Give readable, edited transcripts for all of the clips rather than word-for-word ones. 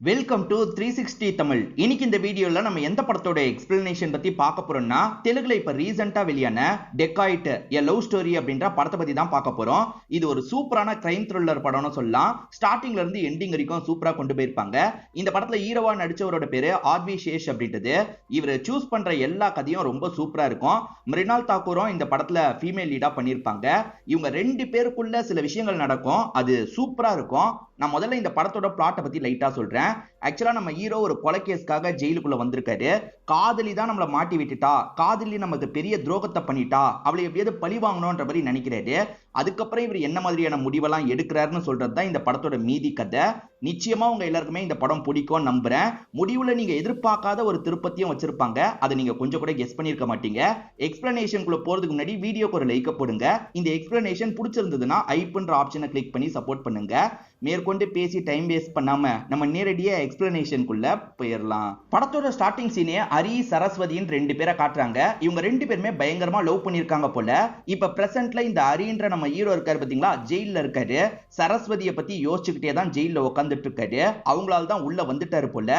Welcome to 360 Tamil. இன்னைக்கு இந்த வீடியோல நம்ம எந்த படத்தோட எக்ஸ்பிளனேஷன் பத்தி பார்க்க போறோம்னா, தெலுங்குல இப்ப ரீசெண்டா வெளியான டெக்காய்ட் எ லவ் ஸ்டோரி அப்படின்ற படத்தை பத்தி தான் பார்க்க போறோம். இது ஒரு சூப்பரான கிரைம் த்ரில்லர் படம்னு சொல்லலாம். ஸ்டார்டிங்ல இருந்து எண்டிங் வரைக்கும் சூப்பரா கொண்டு போயிருப்பாங்க. இந்த படத்துல ஹீரோவா நடிச்சவரோட பேரு ஆர்வி சேஷ் அப்படின்றது. இவர் சூஸ் பண்ற எல்லா கதையும் ரொம்ப சூப்பரா இருக்கும். மிருனால் தாக்கூரும் இந்த படத்துல ஃபீமேல் லீடா பண்ணிருப்பாங்க. இவங்க ரெண்டு பேருக்குள்ள சில விஷயங்கள் நடக்கும், அது சூப்பரா இருக்கும். நான் முதல்ல இந்த படத்தோட பிளாட்டை பத்தி லைட்டா சொல்றேன். ஆக்சுவலா நம்ம ஹீரோ ஒரு கொலை கேஸ்க்காக ஜெயிலுக்குள்ள வந்திருக்காரு. காதலி தான் நம்மள மாட்டி விட்டுட்டா, காதலி நமக்கு பெரிய துரோகத்தை பண்ணிட்டா, அவளை எப்படியாவது பழி வாங்கணும்ன்ற மாதிரி நினைக்கிறாரு. அதுக்கப்புறம் இவர் என்ன மாதிரியான முடிவெல்லாம் எடுக்கிறாருன்னு சொல்றது தான் இந்த படத்தோட மீதி கதை. நிச்சயமா உங்க எல்லாருக்குமே இந்த படம் பிடிக்கும் நம்புறேன். முடிவுல நீங்க எதிர்பார்க்காத ஒரு திருப்பத்தையும் வச்சிருப்பாங்க, அதை நீங்க கொஞ்சம் கூட கெஸ் பண்ணிருக்க மாட்டீங்க. எக்ஸ்பிளனேஷனுக்குள்ள போறதுக்கு முன்னாடி வீடியோக்கு ஒரு லைக் போடுங்க. இந்த எக்ஸ்பிளனேஷன் பிடிச்சிருந்ததுன்னா ஐப்ன்ற ஆப்ஷனை கிளிக் பண்ணி சப்போர்ட் பண்ணுங்க. மேற்கொண்டு பேசி டைம் வேஸ்ட் பண்ணாம நம்ம நேரடியா எக்ஸ்பிளனேஷனுக்குள்ள போயிடலாம். படத்தோட ஸ்டார்டிங் சீனே ஹரி சரஸ்வதின்னு ரெண்டு பேரை காட்டுறாங்க. இவங்க ரெண்டு பேருமே பயங்கரமா லவ் பண்ணிருக்காங்க போல. இப்ப பிரசன்ட்ல இந்த ஹரின்ற நம்ம ஹீரோ இருக்காரு பாத்தீங்களா, ஜெயில இருக்காரு. சரஸ்வதியை பத்தி யோசிச்சுக்கிட்டே தான் ஜெயில உட்காந்துட்டு இருக்காரு. அவங்களால தான் உள்ள வந்துட்டாரு போல.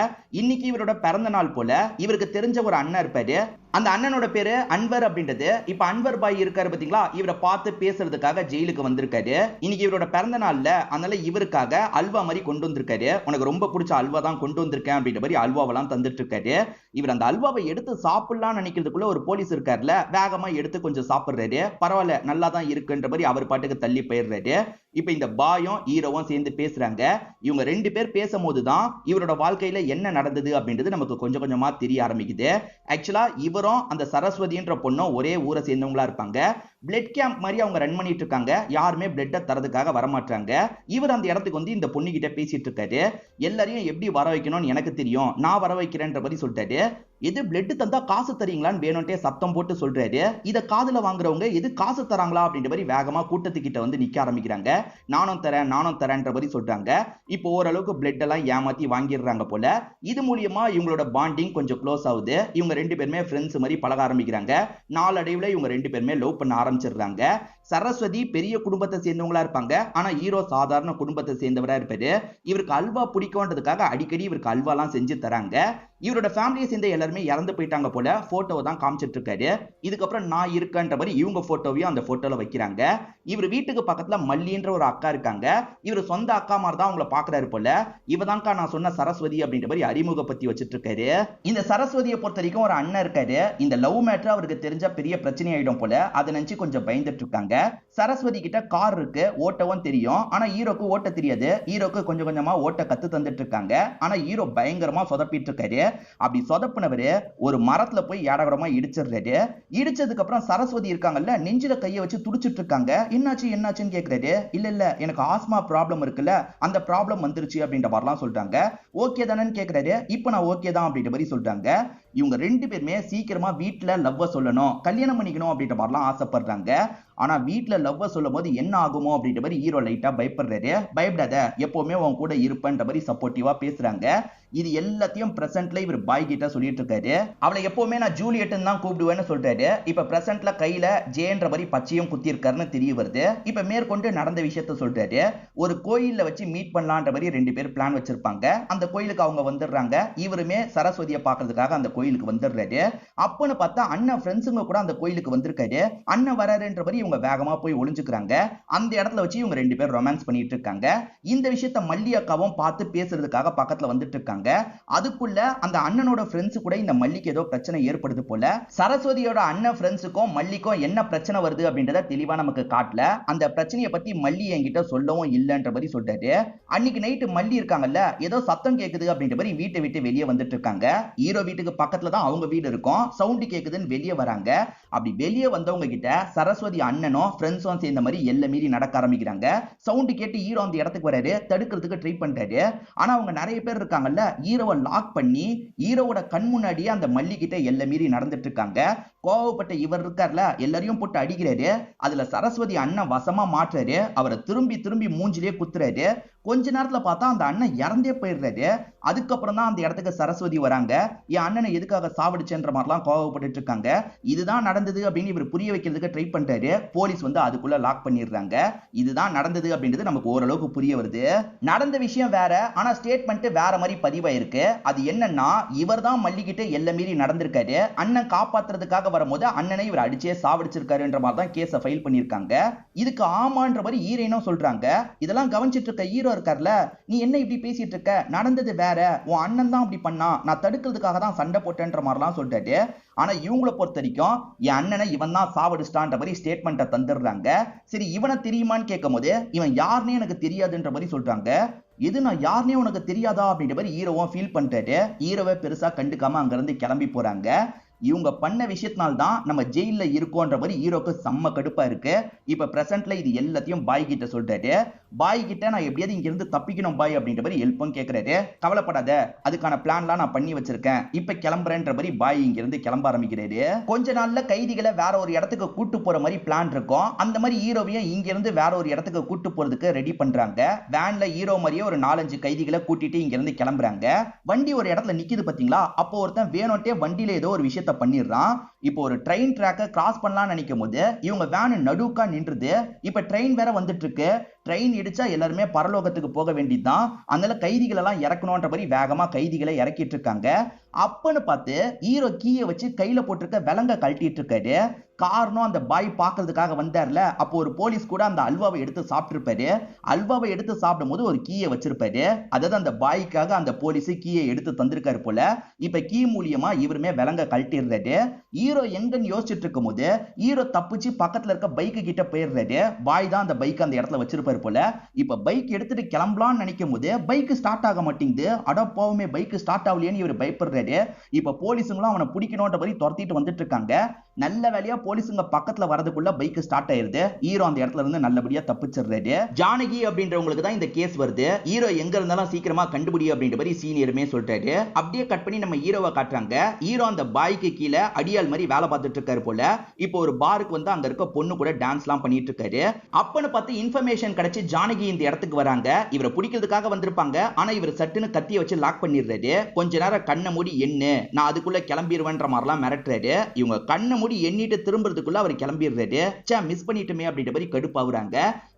இன்னைக்கு இவரோட பிறந்த நாள் போல. இவருக்கு தெரிஞ்ச ஒரு அண்ணன் இருப்பாரு. அந்த அண்ணனோட பேரு அன்வர் அப்படின்றது. இப்ப அன்வர் பாய் இருக்காரு பாத்தீங்களா, இவரை பார்த்து பேசுறதுக்காக ஜெயிலுக்கு வந்திருக்காரு. இன்னைக்கு இவரோட பிறந்த நாள்ல, அதனால இவருக்காக அல்வா மாதிரி கொண்டு வந்திருக்காரு. உனக்கு ரொம்ப பிடிச்ச அல்வா தான் கொண்டு வந்திருக்கேன் அப்படின்ற மாதிரி அல்வாவெல்லாம் தந்துட்டு இருக்காரு. இவர் அந்த அல்வாவை எடுத்து சாப்பிடலாம் நினைக்கிறதுக்குள்ள ஒரு போலீஸ் இருக்காருல, வேகமா எடுத்து கொஞ்சம் சாப்பிடுறாரு. பரவாயில்ல, நல்லா தான் இருக்குன்ற மாதிரி அவர் பாட்டுக்கு தள்ளி போயிடுறாரு. இப்ப இந்த பாயும் ஹீரோவும் சேர்ந்து பேசுறாங்க. இவங்க ரெண்டு பேர் பேசும்போதுதான் இவரோட வாழ்க்கையில என்ன நடந்தது அப்படின்றது நமக்கு கொஞ்சம் கொஞ்சமா தெரிய ஆரம்பிக்குது. ஆக்சுவலா இவரும் அந்த சரஸ்வதின்ற பொண்ணும் ஒரே ஊரை சேர்ந்தவங்களா இருப்பாங்க. பிளட் கேம்ப் மாதிரி அவங்க ரன் பண்ணிட்டு இருக்காங்க. யாருமே பிளட்டை தரதுக்காக வரமாட்டாங்க. இவர் அந்த இடத்துக்கு வந்து இந்த பொண்ணு கிட்ட பேசிட்டு இருக்காரு. எல்லாரையும் எப்படி வர வைக்கணும்னு எனக்கு தெரியும், நான் வர வைக்கிறேன்ற மாதிரி சொல்லிட்டாரு. எது பிளட் தந்தா காசு தரீங்களான்னு வேணும்ட்டே சத்தம் போட்டு சொல்றாரு. இத காதுல வாங்குறவங்க எது காசு தராங்களா அப்படின்ற மாதிரி வேகமா கூட்டத்துக்கிட்ட வந்து நிக்க ஆரம்பிக்கிறாங்க. நானும் தரேன்ற மாதிரி சொல்றாங்க. இப்போ ஓரளவுக்கு பிளட் எல்லாம் ஏமாத்தி வாங்கிடுறாங்க போல. இது மூலியமா இவங்களோட பாண்டிங் கொஞ்சம் க்ளோஸ் ஆகுது. இவங்க ரெண்டு பேருமே ஃப்ரெண்ட்ஸ் மாதிரி பழக ஆரம்பிக்கிறாங்க. நாளடைவுல இவங்க ரெண்டு பேருமே லவ் பண்ண ஆரம்பிச்சிடுறாங்க. சரஸ்வதி பெரிய குடும்பத்தை சேர்ந்தவங்களா இருப்பாங்க. ஆனா ஹீரோ சாதாரண குடும்பத்தை சேர்ந்தவரா இருப்பாரு. இவருக்கு அல்வா பிடிக்கும்ன்றதுக்காக அடிக்கடி இவருக்கு அல்வாலாம் செஞ்சு தராங்க. இவரோட ஃபேமிலியை சேர்ந்த எல்லாருமே இறந்து போயிட்டாங்க போல. போட்டோவை தான் காமிச்சிட்டு இருக்காரு. இதுக்கப்புறம் நான் இருக்கேன்ற மாதிரி இவங்க போட்டோவையும் அந்த போட்டோல வைக்கிறாங்க. இவர் வீட்டுக்கு பக்கத்துல மல்லின்ற ஒரு அக்கா இருக்காங்க. இவர் சொந்த அக்கா மாதிரி தான் அவங்கள பாக்குறாரு போல. இவதான்க்கா நான் சொன்ன சரஸ்வதி அப்படின்ற மாதிரி அறிமுகப்படுத்தி வச்சிட்டு இருக்காரு. இந்த சரஸ்வதியை பொறுத்த வரைக்கும் ஒரு அண்ணன் இருக்காரு. இந்த லவ் மேட்டர் அவருக்கு தெரிஞ்ச பெரிய பிரச்சனை ஆயிடும் போல. அதை நினைச்சு கொஞ்சம் பயந்துட்டு இருக்காங்க. சரஸ்வதி கிட்ட கார் இருக்கு, ஓட்டவும் தெரியும். ஆனா ஹீரோக்கு ஓட்ட தெரியாது. ஹீரோக்கு கொஞ்சம் கொஞ்சமா ஓட்ட கத்து தந்துட்டு இருக்காங்க. ஆனா ஹீரோ பயங்கரமா சொதப்பிட்டு இருக்காரு. அப்படி சொதப்புனவரு ஒரு மரத்துல போய் ஏடகரமா இடிச்சிடுறாரு. இடிச்சதுக்கு அப்புறம் சரஸ்வதி இருக்காங்கல்ல, நெஞ்சில கையை வச்சு துடிச்சிட்டு இருக்காங்க. என்னாச்சுன்னு கேக்குறாரு. இல்ல எனக்கு ஆஸ்மா ப்ராப்ளம் இருக்குல்ல, அந்த ப்ராப்ளம் வந்துருச்சு அப்படின்ற மாதிரிலாம் சொல்றாங்க. ஓகே தானேன்னு கேக்குறாரு. இப்ப நான் ஓகே தான் அப்படின்ற மாதிரி சொல்றாங்க. இவங்க ரெண்டு பேருமே சீக்கிரமா வீட்டுல லவ்வ சொல்லணும், கல்யாணம் பண்ணிக்கணும் அப்படின்ற மாதிரிலாம் ஆசைப்படுறாங்க. ஆனா வீட்டுல லவ்வ சொல்லும் போது என்ன ஆகுமோ அப்படின்ற மாதிரி ஹீரோ லைட்டா பயப்படுறாரு. பயப்படாத, எப்பவுமே உன் கூட இருப்பேன்ற மாதிரி சப்போர்ட்டிவா பேசுறாங்க. இது எல்லாத்தையும் பிரசன்ட்ல இவர் பாய் கிட்ட சொல்லிட்டு இருக்காரு. அவளை எப்பவுமே நான் ஜூலியட்னு தான் கூப்பிடுவேன்னு சொல்றாரு. இப்ப பிரசன்ட்ல கையில ஜேன்ற மாதிரி பச்சையும் குத்தி இருக்காருன்னு தெரிய வருது. இப்ப மேற்கொண்டு நடந்த விஷயத்த சொல்றாரு. ஒரு கோயில்ல வச்சு மீட் பண்ணலான்ற மாதிரி ரெண்டு பேர் பிளான் வச்சிருப்பாங்க. அந்த கோயிலுக்கு அவங்க வந்துடுறாங்க. இவருமே சரஸ்வதியை பாக்குறதுக்காக அந்த கோயிலுக்கு வந்துடுறாரு. அப்பன்னு பார்த்தா அண்ணன் ஃப்ரெண்ட்ஸுங்க கூட அந்த கோயிலுக்கு வந்திருக்காரு. அண்ணன் வராருன்ற மாதிரி இவங்க வேகமா போய் ஒளிஞ்சுக்கிறாங்க. அந்த இடத்துல வச்சு இவங்க ரெண்டு பேர் ரொமான்ஸ் பண்ணிட்டு இருக்காங்க. இந்த விஷயத்த மல்லி அக்காவும் பார்த்து பேசுறதுக்காக பக்கத்துல வந்துட்டு இருக்காங்க. அதுக்குள்ள அந்த அண்ணனோட ஃப்ரெண்ட்ஸ் கூட இந்த மல்லிக்கு ஏதோ பிரச்சனை ஏற்படுது போல. சரஸ்வதியோட அண்ணன் ஃப்ரெண்ட்ஸுக்கும் மல்லிக்கும் என்ன பிரச்சனை வருது அப்படின்றத தெளிவா நமக்கு காட்டல. அந்த பிரச்சனையை பத்தி மல்லி என்கிட்ட சொல்லவும் இல்லைன்ற மாதிரி சொல்றாரு. அன்னைக்கு நைட்டு மல்லி இருக்காங்கல்ல, ஏதோ சத்தம் கேக்குது அப்படின்ற மாதிரி வீட்டை விட்டு வெளியே வந்துட்டு இருக்காங்க. ஹீரோ வீட்டுக்கு பக்கத்துல தான் அவங்க வீடு இருக்கும். சவுண்ட் கேக்குதுன்னு வெளியே வராங்க. அப்படி வெளியே வந்தவங்க கிட்ட சரஸ்வதி அண்ணனும் ஃப்ரெண்ட்ஸும் சேர்ந்த மாதிரி எல்லை மீறி நடக்க ஆரம்பிக்கிறாங்க. சவுண்ட் கேட்டு ஹீரோ அந்த இடத்துக்கு வராரு. தடுக்கிறதுக்கு ட்ரை பண்றாரு. ஆனா அவங்க நிறைய பேர் இருக்காங்கல்ல, ஹீரோவை லாக் பண்ணி ஹீரோவோட கண் முன்னாடியே அந்த மல்லி கிட்ட எல்லை மீறி நடந்துட்டு இருக்காங்க. கோவப்பட்ட இவர் இருக்கார்ல, எல்லாரையும் போட்டு அடிக்கிறாரு. அதுல சரஸ்வதி அண்ணன் வசமா மாற்றாரு. அவரை திரும்பி மூஞ்சிலே குத்துறாரு. கொஞ்ச நேரத்துல பார்த்தா அந்த அண்ணன் இறந்தே போயிடுறாரு. அதுக்கப்புறம் தான் அந்த இடத்துக்கு சரஸ்வதி வராங்க. என் அண்ணனை எதுக்காக சாவடிச்சேன்ற மாதிரிலாம் கோவப்பட்டு இருக்காங்க. இதுதான் நடந்தது அப்படின்னு இவர் புரிய வைக்கிறதுக்கு ட்ரை பண்றாரு. போலீஸ் வந்து அதுக்குள்ள லாக் பண்ணிடுறாங்க. இதுதான் நடந்தது அப்படின்றது நமக்கு ஓரளவுக்கு புரிய வருது. நடந்த விஷயம் வேற, ஆனா ஸ்டேட்மெண்ட் வேற மாதிரி பதிவாயிருக்கு. அது என்னன்னா, இவர் தான் மல்லிகிட்ட எல்லை மீறி நடந்திருக்காரு. அண்ணன் காப்பாத்துறதுக்காக வரும்போது அண்ணனை இவர் அடிச்சே சாவடிச்சிருக்காருன்ற மாதிரி தான் கேஸை ஃபைல் பண்ணிருக்காங்க. இதுக்கு ஆமான்ற மாதிரி ஹீரோயினும் சொல்றாங்க. இதெல்லாம் கவனிச்சிட்டு இருக்க ஹீரோ இருக்கார்ல, நீ என்ன இப்படி பேசிட்டு இருக்க, நடந்தது வேற, உன் அண்ணன் தான் அப்படி பண்ணா, நான் தடுக்கிறதுக்காக தான் சண்டை போட்டேன்ற மாதிரிலாம் சொல்லிட்டாரு. ஆனா இவங்களை பொறுத்த வரைக்கும் என் அண்ணனை இவன் தான் சாவடிச்சிட்டான்ற மாதிரி ஸ்டேட்மெண்ட்டை தந்துடுறாங்க. சரி, இவனை தெரியுமான்னு கேட்கும் போது இவன் யாருன்னே எனக்கு தெரியாதுன்ற மாதிரி சொல்றாங்க. எது நான் யாருன்னே உனக்கு தெரியாதா அப்படின்ற மாதிரி ஹீரோவும் ஃபீல் பண்ணிட்டாரு. ஹீரோவை பெருசா கண்டுக்காம அங்க இருந்து கிளம்பி போறாங்க. இவங்க பண்ண விஷயத்தினால தான் நம்ம ஜெயில இருக்கோன்ற மாதிரி ஹீரோக்கு செம்ம கடுப்பா இருக்கு. இப்ப பிரசன்ட்ல இது எல்லாத்தையும் பாய் கிட்ட சொல்றாரு. பாய் கிட்ட நான் எப்படியாவது இங்க இருந்து தப்பிக்கணும் பாய் அப்படின்ற மாதிரி ஹெல்ப்பும் கேட்கறாரு. கவலைப்படாத, அதுக்கான பிளான்லாம் நான் பண்ணி வச்சிருக்கேன், இப்ப கிளம்புறேன்ற மாதிரி பாய் இங்க இருந்து கிளம்ப ஆரம்பிக்கிறாரு. கொஞ்ச நாள்ல கைதிகளை வேற ஒரு இடத்துக்கு கூட்டு போற மாதிரி பிளான் இருக்கும். அந்த மாதிரி ஹீரோவையும் இங்க இருந்து வேற ஒரு இடத்துக்கு கூட்டு போறதுக்கு ரெடி பண்றாங்க. வேன்ல ஹீரோ மாதிரியே ஒரு 4-5 கைதிகளை கூட்டிட்டு இங்க இருந்து கிளம்புறாங்க. வண்டி ஒரு இடத்துல நிக்குது பாத்தீங்களா, அப்போ ஒருத்தன் வேணும்ட்டே வண்டியில ஏதோ ஒரு விஷயத்த பண்ணிடுறான். இப்போ ஒரு ட்ரெயின் ட்ராக்கை கிராஸ் பண்ணலாம்னு நினைக்கும் போது இவங்க வேன் நடுக்கா நின்றுது. இப்ப ட்ரெயின் வேற வந்துட்டு இருக்கு. ட்ரெயின் இடிச்சா எல்லாருமே பரலோகத்துக்கு போக வேண்டியதுதான். அதனால கைதிகள் எல்லாம் இறக்கணும்ன்ற மாதிரி வேகமா கைதிகளை இறக்கிட்டு இருக்காங்க. அப்பன்னு பார்த்து ஹீரோ கீயை வச்சு கையில போட்டிருக்க விலங்க கழட்டிட்டு இருக்காரு. காரணம், அந்த பாய் பாக்குறதுக்காக வந்தார்ல, அப்போ ஒரு போலீஸ் கூட அந்த அல்வாவை எடுத்து சாப்பிட்டு இருப்பாரு. அல்வாவை எடுத்து சாப்பிடும் போது ஒரு கீயை வச்சிருப்பாரு. அதாவது அந்த பாய்க்காக அந்த போலீஸ் கீயை எடுத்து தந்திருக்காரு போல. இப்ப கீ மூலியமா இவருமே விலங்க கழட்டிடுறாரு. ஹீரோ எங்கன்னு யோசிச்சுட்டு இருக்கும் போது ஹீரோ தப்பிச்சு பக்கத்துல இருக்க பைக்கு கிட்ட போயிடுறாரு. பாய் தான் அந்த பைக் அந்த இடத்துல வச்சிருப்பாரு போல. இப்ப பைக் எடுத்துட்டு கிளம்பலாம்னு நினைக்கும் போது பைக் ஸ்டார்ட் ஆக மாட்டேங்குது. அடப்பாவுமே, பைக் ஸ்டார்ட் ஆகலையேன்னு இவர் பயப்படுறாரு. இப்ப போலீஸுங்களும் அவனை பிடிக்கணும்ன்ற மாதிரி துரத்திட்டு வந்துட்டு இருக்காங்க. நல்ல வேலையா போலீஸுங்க பக்கத்துல வரதுக்குள்ள பைக் ஸ்டார்ட் ஆயிருது. ஹீரோ அந்த இடத்துல இருந்து நல்லபடியா தப்பிச்சிடுறாரு. ஜானகி அப்படின்றவங்களுக்கு தான் இந்த கேஸ் வருது. ஹீரோ எங்க இருந்தாலும் சீக்கிரமா கண்டுபிடி அப்படின்ற மாதிரி சீனியருமே சொல்றாரு. அப்படியே கட் பண்ணி நம்ம ஹீரோவை காட்டுறாங்க. ஹீரோ அந்த பாய்க்கு கீழே அடியால் மாதிரி வேலை பார்த்துட்டு இருக்காரு போல. இப்போ ஒரு பாருக்கு வந்து அங்க இருக்க பொண்ணு கூட டான்ஸ் எல்லாம் பண்ணிட்டு இருக்காரு. அப்பன்னு பார்த்து இன்ஃபர்மேஷன் கிடைச்சு ஜானகி இந்த இடத்துக்கு வராங்க. இவரை பிடிக்கிறதுக்காக வந்திருப்பாங்க. ஆனா இவர் சட்டுன்னு கத்திய வச்சு லாக் பண்ணிடுறாரு. கொஞ்ச நேரம் கண்ணை மூடி எண்ணு, நான் அதுக்குள்ள கிளம்பிடுவேன்ற மாதிரிலாம் மிரட்டுறாரு. இவங்க கண்ணை மூடி எண்ணிட்டு திரும்புறதுக்குள்ள அவர் கிளம்பிடுறாரு. மிஸ் பண்ணிட்டுமே அப்படின்ற மாதிரி கடுப்பாவுறாங்க.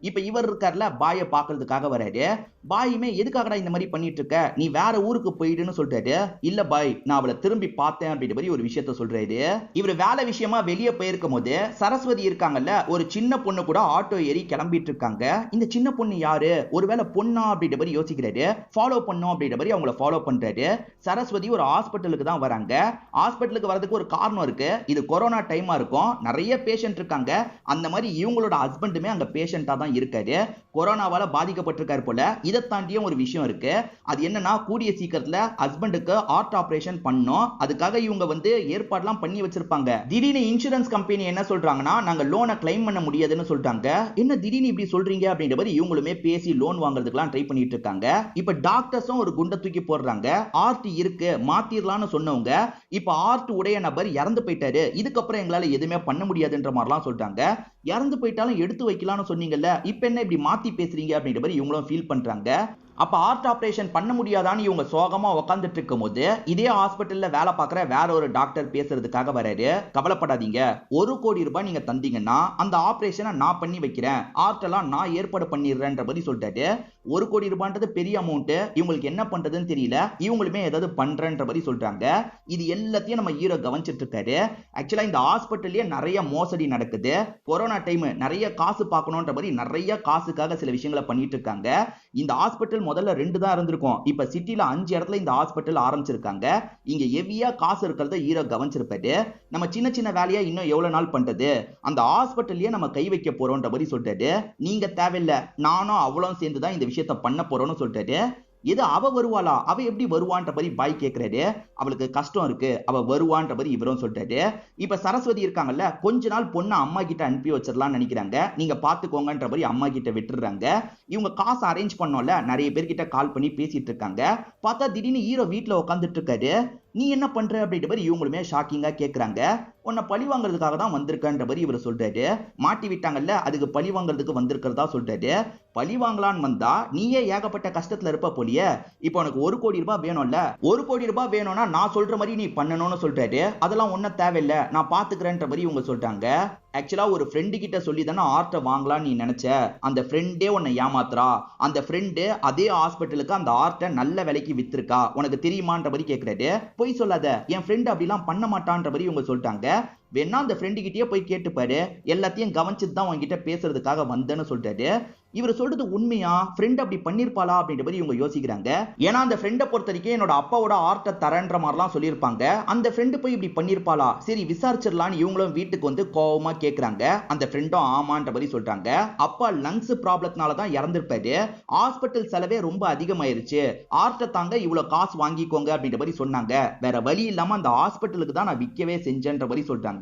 இப்ப இவர் இருக்கார்ல, பாயை பாக்குறதுக்காக வராரு. பாயுமே எதுக்காகடா இந்த மாதிரி பண்ணிட்டு இருக்க, நீ வேற ஊருக்கு போயிடுன்னு சொல்றாரு. இல்ல பாய், நான் அவளை திரும்பி பார்த்தேன் அப்படின்ற மாதிரி ஒரு விஷயத்த சொல்றாரு. இவர் வேலை விஷயமா வெளியே போயிருக்கும் போது சரஸ்வதி இருக்காங்கல்ல, ஒரு சின்ன பொண்ணு கூட ஆட்டோ ஏறி கிளம்பிட்டு இருக்காங்க. இந்த சின்ன பொண்ணு யாரு, ஒருவேளை பொண்ணா அப்படின்ற மாதிரி யோசிக்கிறாரு. ஃபாலோ பண்ணும் அப்படின்ற மாதிரி அவங்கள ஃபாலோ பண்றாரு. சரஸ்வதி ஒரு ஹாஸ்பிட்டலுக்கு தான் வராங்க. ஹாஸ்பிட்டலுக்கு வரதுக்கு ஒரு காரணம் இருக்கு. இது கொரோனா டைமா இருக்கும், நிறைய பேஷண்ட் இருக்காங்க. அந்த மாதிரி இவங்களோட ஹஸ்பண்டுமே அங்க பேஷண்டா தான் இருக்காரு. கொரோனாவால பாதிக்கப்பட்டிருக்காரு போல. இதை தாண்டியும் ஒரு விஷயம் இருக்கு. அது என்னன்னா, கூடிய சீக்கிரத்துல ஹஸ்பண்டுக்கு ஹார்ட் ஆபரேஷன் பண்ணோம். அதுக்காக இவங்க வந்து ஏற்பாடுலாம் பண்ணி வச்சிருப்பாங்க. திடீர்னு இன்சூரன்ஸ் கம்பெனி என்ன சொல்றாங்கன்னா, நாங்க லோனை கிளைம் பண்ண முடியாதுன்னு சொல்லிட்டாங்க. என்ன திடீர்னு இப்படி சொல்றீங்க அப்படின்ற மாதிரி இவங்களுமே பேசி லோன் வாங்குறதுக்குலாம் ட்ரை பண்ணிட்டு இருக்காங்க. இப்ப டாக்டர்ஸும் ஒரு குண்டை தூக்கி போடுறாங்க. ஹார்ட் இருக்கு, மாத்திரலாம்னு சொன்னவங்க இப்ப ஹார்ட் உடைய நபர் இறந்து போயிட்டாரு, இதுக்கப்புறம் எங்களால எதுவுமே பண்ண முடியாதுன்ற மாதிரிலாம் சொல்றாங்க. இறந்து போயிட்டாலும் எடுத்து வைக்கலாம்னு சொன்னீங்கல்ல, இப்ப என்ன இப்படி மாத்தி பேசுறீங்க அப்படின்ற மாதிரி இவங்களும் ஃபீல் பண்றாங்க. அப்ப ஹார்ட் ஆபரேஷன் பண்ண முடியாதான்னு இவங்க சோகமா உட்காந்துட்டு இருக்கும் போது இதே ஹாஸ்பிட்டல்ல வேலை பார்க்குற வேற ஒரு டாக்டர் பேசுறதுக்காக வராரு. கவலைப்படாதீங்க, 1 கோடி ரூபாய் நீங்க தந்தீங்கன்னா அந்த ஆபரேஷனை நான் பண்ணி வைக்கிறேன், ஹார்ட் எல்லாம் நான் ஏற்பாடு பண்ணிடுறேன்ற மாதிரி சொல்லிட்டாரு. 1 கோடி ரூபான்றது பெரிய அமௌண்ட். இவங்களுக்கு என்ன பண்றதுன்னு தெரியல. இவங்களுமே ஏதாவது பண்றேன்ற மாதிரி சொல்றாங்க. இது எல்லாத்தையும் நம்ம ஹீரோ கவனிச்சிட்டு இருக்காரு. ஆக்சுவலா இந்த ஹாஸ்பிட்டல்லயே நிறைய மோசடி நடக்குது. கொரோனா டைம், நிறைய காசு பார்க்கணும்ன்ற மாதிரி நிறைய காசுக்காக சில விஷயங்களை பண்ணிட்டு இருக்காங்க. இந்த ஹாஸ்பிட்டல் முதல்ல 2 தான் இருந்திருக்கும். இப்ப சிட்டில 5 இடத்துல இந்த ஹாஸ்பிட்டல் ஆரம்பிச்சிருக்காங்க. இங்க ஹெவியா காசு இருக்கிறத ஹீரோ கவனிச்சிருப்பாரு. நம்ம சின்ன சின்ன வேலையா இன்னும் எவ்வளவு நாள் பண்றது, அந்த ஹாஸ்பிட்டல்லயே நம்ம கை வைக்க போறோம்ன்ற மாதிரி சொல்லிட்டாரு. நீங்க தேவையில்லை, நானும் அவளும் சேர்ந்து தான் இந்த விஷயத்த பண்ண போறோம்னு சொல்லிட்டாரு. எது அவ வருவாளா, அவ எப்படி வருவான்ற மாதிரி பாய் கேட்கிறாரு. அவளுக்கு கஷ்டம் இருக்கு, அவ வருவான்ற மாதிரி இவரும் சொல்றாரு. இப்ப சரஸ்வதி இருக்காங்கல்ல, கொஞ்ச நாள் பொண்ணு அம்மா கிட்ட அனுப்பி வச்சிடலாம்னு நினைக்கிறாங்க. நீங்க பாத்துக்கோங்கன்ற மாதிரி அம்மா கிட்ட விட்டுறாங்க. இவங்க காசு அரேஞ்ச் பண்ணோம்ல, நிறைய பேர்கிட்ட கால் பண்ணி பேசிட்டு இருக்காங்க. பார்த்தா திடீர்னு ஹீரோ வீட்டுல உட்காந்துட்டு இருக்காரு. நீ என்ன பண்ற அப்படின்ற மாதிரி இவங்களுமே ஷாக்கிங்கா கேக்குறாங்க. உன்னை பழி வாங்குறதுக்காக தான் வந்திருக்கன்ற மாதிரி இவர் சொல்றாரு. மாட்டி விட்டாங்கல்ல, அதுக்கு பழி வாங்குறதுக்கு வந்திருக்கிறதா சொல்றாரு. பழி வாங்கலான்னு வந்தா நீயே ஏகப்பட்ட கஷ்டத்துல இருப்ப போலியே. இப்போ உனக்கு 1 கோடி ரூபாய் வேணும்ல, 1 கோடி ரூபாய் வேணும்னா நான் சொல்ற மாதிரி நீ பண்ணணும்னு சொல்றாரு. அதெல்லாம் ஒன்னும் தேவையில்லை, நான் பாத்துக்கிறேன்ற மாதிரி இவங்க சொல்றாங்க. ஆக்சுவலா ஒரு ஃப்ரெண்டு கிட்ட சொல்லி தானே ஆர்ட்ட வாங்கலாம்னு நீ நினைச்ச. அந்த ஃப்ரெண்டே உன்னை ஏமாத்துறா. அந்த ஃப்ரெண்டு அதே ஹாஸ்பிட்டலுக்கு அந்த ஆர்ட்ட நல்ல விலைக்கு வித்திருக்கா, உனக்கு தெரியுமான்ற மாதிரி கேட்கிறாரு. போய் சொல்லாத, என் ஃப்ரெண்ட் அப்படிலாம் பண்ண மாட்டான்ற மாதிரி இவங்க சொல்லிட்டாங்க. வேணா அந்த ஃப்ரெண்டு கிட்டயே போய் கேட்டுப்பாரு, எல்லாத்தையும் கவனிச்சுட்டு தான் உங்ககிட்ட பேசுறதுக்காக வந்தேன்னு சொல்றாரு. இவர் சொல்றது உண்மையா? ஃப்ரெண்ட் அப்படி பண்ணிருப்பாளா அப்படின்ற மாதிரி இவங்க யோசிக்கிறாங்க. ஏன்னா அந்த ஃப்ரெண்டை பொறுத்த வரைக்கும் என்னோட அப்பாவோட ஆர்ட்ட தரன்ற மாதிரிலாம் சொல்லியிருப்பாங்க. அந்த ஃப்ரெண்டு போய் இப்படி பண்ணிருப்பாளா, சரி விசாரிச்சிடலான்னு இவங்களும் வீட்டுக்கு வந்து கோவமா கேட்கறாங்க. அந்த ஃப்ரெண்டும் ஆமான்ற மாதிரி சொல்றாங்க. அப்பா லங்ஸ் ப்ராப்ளத்தினால தான் இறந்திருப்பாரு, ஹாஸ்பிட்டல் செலவே ரொம்ப அதிகமாயிருச்சு, ஆர்ட்ட தாங்க இவ்வளவு காசு வாங்கிக்கோங்க அப்படின்ற மாதிரி சொன்னாங்க. வேற வழி இல்லாம அந்த ஹாஸ்பிட்டலுக்கு தான் நான் விற்கவே செஞ்சேன்ற மாதிரி சொல்றாங்க.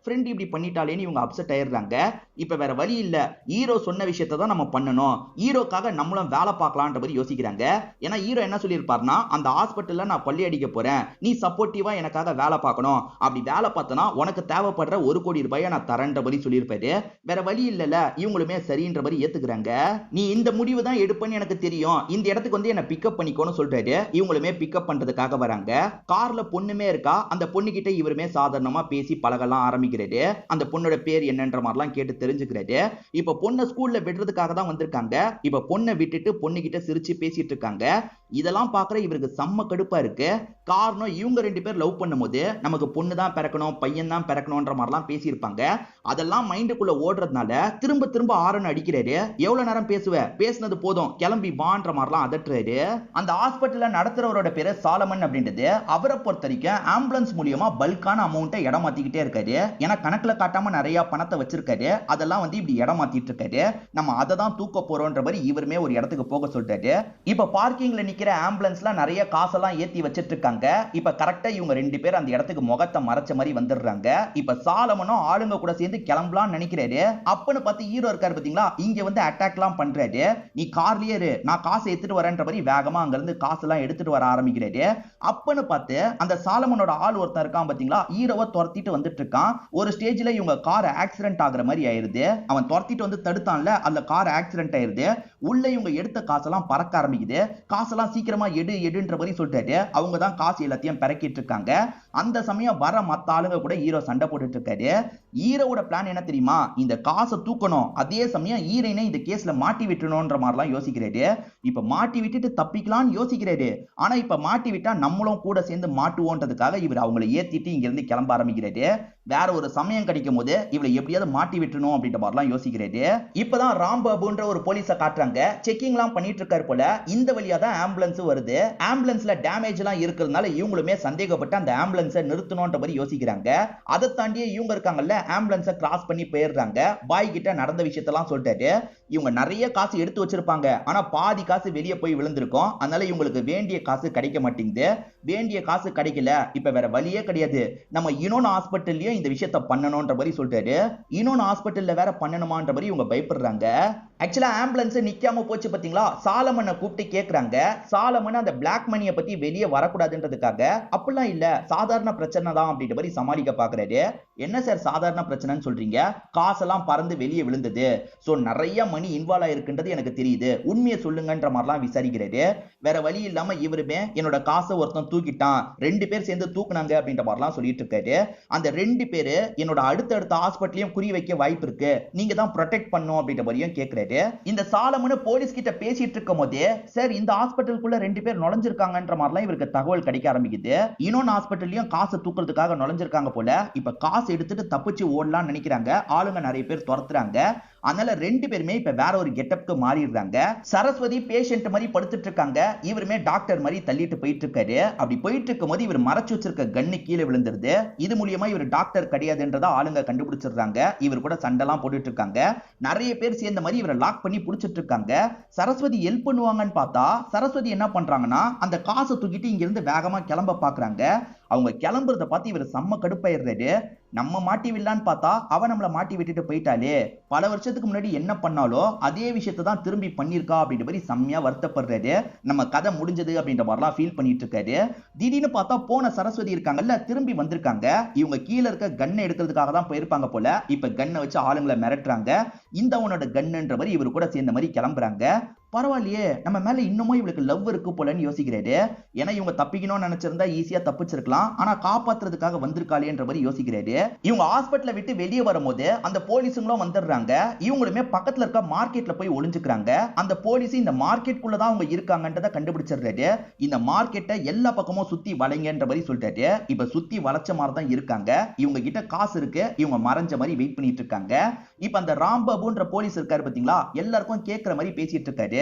ஃப்ரெண்ட் இப்படி பண்ணிட்டாலேன்னு இவங்க அப்செட் ஆயிடுறாங்க. இப்ப வேற வழி இல்ல, ஹீரோ சொன்ன விஷயத்தை தான் நம்ம பண்ணணும், ஹீரோக்காக நம்மளும் வேலை பார்க்கலான்ற மாதிரி யோசிக்கிறாங்க. ஏன்னா ஹீரோ என்ன சொல்லியிருப்பாருன்னா, அந்த ஹாஸ்பிட்டல்ல நான் கொள்ளை அடிக்க போறேன், நீ சப்போர்ட்டிவா எனக்காக வேலை பார்க்கணும், அப்படி வேலை பார்த்தனா உனக்கு தேவைப்படுற 1 கோடி ரூபாயை நான் தரேன்ற மாதிரி சொல்லியிருப்பாரு. வேற வழி இல்லல, இவங்களுமே சரின்ற மாதிரி ஏத்துக்கிறாங்க. நீ இந்த முடிவு தான் எடுப்பேன்னு எனக்கு தெரியும், இந்த இடத்துக்கு வந்து என்ன பிக்கப் பண்ணிக்கோன்னு சொல்றாரு. இவங்களுமே பிக்கப் பண்றதுக்காக வராங்க. கார்ல பொண்ணுமே இருக்கா. அந்த பொண்ணு கிட்ட இவருமே சாதாரணமா பேசி பழகலாம் ஆரம்பிக்கிறாரு. அந்த பொண்ணோட பேர் என்னன்ற மாதிரிலாம் கேட்டு தெரிஞ்சுக்கிறாரு. இப்ப பொண்ணை ஸ்கூல்ல விடுறதுக்காக தான் வந்திருக்காங்க. இப்ப பொண்ணை விட்டுட்டு பொண்ணு கிட்ட சிரிச்சு பேசிட்டு இருக்காங்க. இதெல்லாம் பாக்குற இவருக்கு செம்ம கடுப்பா இருக்கு. காரணம் இவங்க 2 பேர் லவ் பண்ணும்போது நமக்கு பொண்ணு தான் பிறக்கணும், பையன் தான் பிறக்கணும்ன்ற மாதிரிலாம் பேசியிருப்பாங்க. அதெல்லாம் மைண்டுக்குள்ள ஓடுறதுனால திரும்ப திரும்ப ஆரன் அடிக்கிறாரு. எவ்வளவு நேரம் பேசுவ, பேசுனது போதும், கிளம்பி வான்ற மாதிரிலாம் அதட்டுறாரு. அந்த ஹாஸ்பிட்டல்ல நடத்துறவரோட பேரு சாலமன் அப்படின்றது. அவரை பொறுத்த வரைக்கும் ஆம்புலன்ஸ் மூலியமா பல்கான அமௌண்ட்டை இடம் மாத்திக்கிட்டே இருக்காரு. ஏன்னா கணக்குல காட்டாம நிறைய பணத்தை வச்சிருக்காரு. அதெல்லாம் வந்து இப்படி இடம் மாத்திட்டு இருக்காரு. நம்ம அதை தான் தூக்க போறோம்ன்ற மாதிரி இவருமே ஒரு இடத்துக்கு போக சொல்றாரு. இப்ப பார்க்கிங்ல நிக்கிற ஆம்புலன்ஸ்ல நிறைய காசெல்லாம் ஏத்தி வச்சிட்டு இருக்காங்க. இப்ப கரெக்டா இவங்க 2 பேர் அந்த இடத்துக்கு முகத்தை மறைச்ச மாதிரி வந்துடுறாங்க. இப்ப சாலமனும் ஆளுங்க கூட சேர்ந்து கிளம்பலாம்னு நினைக்கிறாரு. அப்பன்னு பார்த்து ஹீரோ இருக்காரு பாத்தீங்களா, இங்க வந்து அட்டாக்லாம் பண்றாரு. நீ கார்லயே இரு, நான் காசை எடுத்துட்டு வரேன்ற மாதிரி வேகமா அங்க இருந்து காசெல்லாம் எடுத்துட்டு வர ஆரம்பிக்கிறாரு. அப்பன்னு பார்த்து அந்த சாலமனோட ஆள் ஒருத்தர் இருக்கான் பாத்தீங்களா, ஹீரோவை துரத்திட்டு வந்துட்டு இருக்கான். ஒரு ஸ்டேஜ்ல இவங்க கார் ஆக்சிடென்ட் ஆகுற மாதிரி ஆயிருது. அவன் துரத்திட்டு வந்து தடுத்தான்ல, அந்த கார் ஆக்சிடென்ட் ஆயிருது. உள்ள இவங்க எடுத்த காசெல்லாம் பறக்க ஆரம்பிக்குது. காசெல்லாம் சீக்கிரமா எடுன்ற மாதிரி சொல்லிட்டாரு. அவங்க தான் காசு எல்லாத்தையும் பறக்கிட்டு இருக்காங்க. அந்த சமயம் வர மத்த ஆளுங்க கூட ஹீரோ சண்டை போட்டுட்டு இருக்காரு. ஹீரோவோட பிளான் என்ன தெரியுமா, இந்த காசை தூக்கணும், அதே சமயம் ஹீரோயினை இந்த கேஸ்ல மாட்டி விட்டுணும்ன்ற மாதிரிலாம் யோசிக்கிறாரு. இப்ப மாட்டி விட்டுட்டு தப்பிக்கலாம்னு யோசிக்கிறாரு. ஆனா இப்ப மாட்டி விட்டா நம்மளும் கூட சேர்ந்து மாட்டுவோன்றதுக்காக இவர் அவங்களை ஏத்திட்டு இங்க இருந்து கிளம்ப ஆரம்பிக்கிறாரு. வேற ஒரு சமயம் கிடைக்கும் போது இவளை எப்படியாவது மாட்டி விட்டுணும் அப்படின்ற மாதிரிலாம் யோசிக்கிறாரு. இப்பதான் ராம்பாபுன்ற ஒரு போலீஸை காட்டுறாங்க. செக்கிங் எல்லாம் பண்ணிட்டு இருக்காரு போல. இந்த வழியா தான் ஆம்புலன்ஸ் வருது. ஆம்புலன்ஸ்ல டேமேஜ் எல்லாம் இருக்கிறதுனால இவங்களுமே சந்தேகப்பட்டு அந்த ஆம்புலன்ஸை நிறுத்தணும்ன்ற மாதிரி யோசிக்கிறாங்க. அதை தாண்டியே இவங்க இருக்காங்கல்ல, ஆம்புலன்ஸை கிராஸ் பண்ணி போயிடுறாங்க. பாய் கிட்ட நடந்த விஷயத்தெல்லாம் சொல்லிட்டாரு. இவங்க நிறைய காசு எடுத்து வச்சிருப்பாங்க, ஆனா பாதி காசு வெளியே போய் விழுந்திருக்கும். அதனால இவங்களுக்கு வேண்டிய காசு கிடைக்க மாட்டேங்குது. வேண்டிய காசு கிடைக்கல, இப்ப வேற வழியே கிடையாது, நம்ம இன்னொன்னு ஹாஸ்பிட்டல்லயும் இந்த விஷயத்தை பண்ணணும்ன்ற மாதிரி சொல்லிட்டாரு. இன்னொன்னு ஹாஸ்பிட்டல்ல வேற பண்ணணுமான்ற மாதிரி இவங்க பயப்படுறாங்க. ஆக்சுவலா ஆம்புலன்ஸ் நிக்காம போச்சு பாத்தீங்களா, சாலமனை கூப்பிட்டு கேக்குறாங்க. சாலமன் அந்த பிளாக் மணியை பத்தி வெளியே வரக்கூடாதுன்றதுக்காக, அப்படிலாம் இல்ல சாதாரண பிரச்சனை தான் அப்படின்ற மாதிரி சமாளிக்க பாக்குறாரு. என்ன சார் சாதாரண பிரச்சனைன்னு சொல்றீங்க, காசெல்லாம் பறந்து வெளியே விழுந்தது, சோ நிறைய மணி இன்வால்வ் ஆயிருக்குன்றது எனக்கு தெரியுது, உண்மையை சொல்லுங்கன்ற மாதிரிலாம் விசாரிக்கிறாரு. வேற வழி இல்லாம இவருமே என்னோட காசை ஒருத்தன் தூக்கிட்டான், 2 பேர் சேர்ந்து தூக்குனாங்க அப்படின்ற மாதிரிலாம் சொல்லிட்டு இருக்காரு. அந்த 2 பேரு என்னோட அடுத்த ஹாஸ்பிட்டலையும் குறி வைக்க வாய்ப்பு இருக்கு, நீங்க தான் ப்ரொடெக்ட் பண்ணும் அப்படின்ற மாதிரியும் கேட்கிறாரு. இந்த சாலமன் போலீஸ் கிட்ட பேசிட்டு இருக்கும் போதே, சார் இந்த ஹாஸ்பிட்டலுக்குள்ள 2 பேர் நுழைஞ்சிருக்காங்கன்ற மாதிரிலாம் இவருக்கு தகவல் கிடைக்க ஆரம்பிக்குது. இன்னொன்னு ஹாஸ்பிட்டல்லையும் காசு தூக்குறதுக்காக நுழைஞ்சிருக்காங்க போல. இப்ப காசு எடுத்துட்டு தப்பிச்சு ஓடலாம்னு நினைக்கிறாங்க. ஆளுங்க நிறைய பேர் துரத்துறாங்க. அதனால 2 பேருமே இப்ப வேற ஒரு கெட்டப்க்கு மாறிடுறாங்க. சரஸ்வதி பேஷண்ட் மாதிரி படுத்துட்டு இருக்காங்க. இவருமே டாக்டர் மாதிரி தள்ளிட்டு போயிட்டு இருக்காரு. அப்படி போயிட்டு இருக்கும் போது இவர் மறைச்சு வச்சிருக்க கன்னு கீழே விழுந்துருது. இது மூலியமா இவர் டாக்டர் கிடையாதுன்றத ஆளுங்க கண்டுபிடிச்சிடுறாங்க. இவர் கூட சண்டைலாம் போட்டுட்டு இருக்காங்க. நிறைய பேர் சேர்ந்த மாதிரி இவரை லாக் பண்ணி புடிச்சிட்டு இருக்காங்க. சரஸ்வதி ஹெல்ப் பண்ணுவாங்கன்னு பார்த்தா சரஸ்வதி என்ன பண்றாங்கன்னா, அந்த காசை தூக்கிட்டு இங்க இருந்து வேகமா கிளம்ப பாக்குறாங்க. அவங்க கிளம்புறத பார்த்து இவர் செம்ம கடுப்பாயிடுறாரு. நம்ம மாட்டி விடலான்னு பார்த்தா அவ நம்மள மாட்டி விட்டுட்டு போயிட்டாலே, பல வருஷத்துக்கு முன்னாடி என்ன பண்ணாலோ அதே விஷயத்தை தான் திரும்பி பண்ணிருக்கா அப்படின்ற மாதிரி செம்மையா வருத்தப்படுறாரு. நம்ம கதை முடிஞ்சது அப்படின்ற மாதிரிலாம் ஃபீல் பண்ணிட்டு இருக்காரு. திடீர்னு பார்த்தா போன சரஸ்வதி இருக்காங்கல்ல, திரும்பி வந்திருக்காங்க. இவங்க கீழே இருக்க கன்னை எடுக்கிறதுக்காக தான் போயிருப்பாங்க போல. இப்ப கன்னை வச்சு ஆளுங்களை மிரட்டுறாங்க. இந்த அவனோட கன்னுன்ற மாதிரி இவரு கூட சேர்ந்த மாதிரி கிளம்புறாங்க. பரவாயில்லையே, நம்ம மேல இன்னமும் இவளுக்கு லவ் இருக்கு போலன்னு யோசிக்கிறாரு. ஏன்னா இவங்க தப்பிக்கணும்னு நினைச்சிருந்தா ஈஸியா தப்பிச்சிருக்கலாம். ஆனா காப்பாத்துறதுக்காக வந்திருக்காளேன்ற மாதிரி யோசிக்கிறாரு. இவங்க ஹாஸ்பிட்டலை விட்டு வெளியே வரும்போது அந்த போலீஸுங்களும் வந்துடுறாங்க. இவங்களுமே பக்கத்துல இருக்க மார்க்கெட்ல போய் ஒளிஞ்சுக்கிறாங்க. அந்த போலீஸ் இந்த மார்க்கெட்டுக்குள்ள தான் அவங்க இருக்காங்கன்றத கண்டுபிடிச்சிடுறாரு. இந்த மார்க்கெட்டை எல்லா பக்கமும் சுத்தி வளைங்கன்ற மாதிரி சொல்லிட்டாரு. இப்ப சுத்தி வளைச்ச மாதிரி தான் இருக்காங்க. இவங்க கிட்ட காசு இருக்கு. இவங்க மறைஞ்ச மாதிரி வெயிட் பண்ணிட்டு இருக்காங்க. இப்ப அந்த ராம்பாபுன்ற போலீஸ் இருக்காரு பாத்தீங்களா, எல்லாருக்கும் கேட்கிற மாதிரி பேசிட்டு இருக்காரு.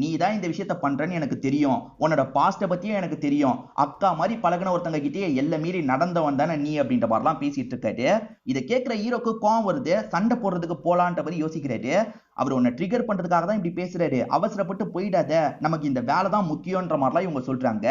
நீ தான் இந்த விஷயத்த பண்றன்னு எனக்கு தெரியும். உன்னோட பாஸ்ட பத்தியும் எனக்கு தெரியும். அக்கா மாதிரி பழகின ஒருத்தங்க கிட்டே எல்லை மீறி நடந்தவன் தானே நீ அப்படின்ற மாதிரிலாம் பேசிட்டு இருக்காரு. இதை கேட்கிற ஹீரோக்கு கோவம் வருது. சண்டை போடுறதுக்கு போலான்ற மாதிரி யோசிக்கிறாரு. அவர் உன்னை ட்ரிகர் பண்றதுக்காக தான் இப்படி பேசுறாரு. அவசரப்பட்டு போயிடாத, நமக்கு இந்த வேலை தான் முக்கியன்ற மாதிரிலாம் இவங்க சொல்றாங்க.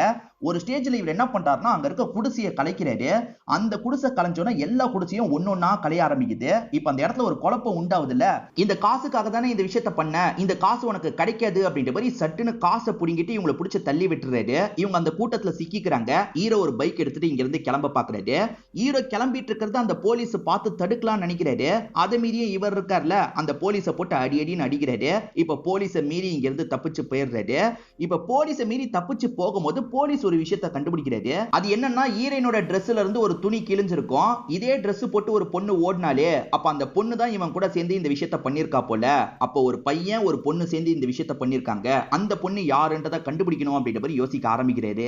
ஒரு ஸ்டேஜ்ல இவர் என்ன பண்றாருன்னா, அங்க இருக்க குடிசையை கலைக்கிறாரு. அந்த குடிசை கலைஞ்சோன்னா எல்லா குடிசையும் ஒன்னொன்னா கலைய ஆரம்பிக்குது. இப்ப அந்த இடத்துல ஒரு குழப்பம் உண்டாவுதுல. இந்த காசுக்காக தானே இந்த விஷயத்த பண்ண, இந்த காசு உனக்கு கிடைக்காது அப்படின்ற மாதிரி சட்டுன்னு காசை புடிங்கிட்டு இவங்களை பிடிச்சி தள்ளி விட்டுறாரு. இவங்க அந்த கூட்டத்துல சிக்கிக்கிறாங்க. ஹீரோ ஒரு பைக் எடுத்துட்டு இங்க இருந்து கிளம்ப பாக்குறாரு. ஹீரோ கிளம்பிட்டு இருக்கிறது அந்த போலீஸ் பார்த்து தடுக்கலாம்னு நினைக்கிறாரு. அதை மீறிய இவர் இருக்கார்ல, அந்த போலீஸை போட்டு அடின்னு அடிக்கிறாரு. இப்ப போலீஸை மீறி இங்க இருந்து தப்பிச்சு போயிடுறாரு. இப்ப போலீஸை மீறி தப்பிச்சு போகும்போது போலீஸ் ஒரு விஷயத்தை கண்டுபிடிக்கிறாரு. அது என்னன்னா, ஹீரோயினோட ட்ரெஸ்ல இருந்து ஒரு துணி கிழிஞ்சிருக்கும். இதே ட்ரெஸ் போட்டு ஒரு பொண்ணு ஓடினாலே அப்ப அந்த பொண்ணு தான் இவன் கூட சேர்ந்து இந்த விஷயத்தை பண்ணிருக்கா போல. அப்ப ஒரு பையன் ஒரு பொண்ணு சேர்ந்து இந்த விஷயத்தை பண்ணிருக்காங்க. அந்த பொண்ணு யாருன்றதை கண்டுபிடிக்கணும் அப்படின்ற மாதிரி யோசிக்க ஆரம்பிக்கிறாரு.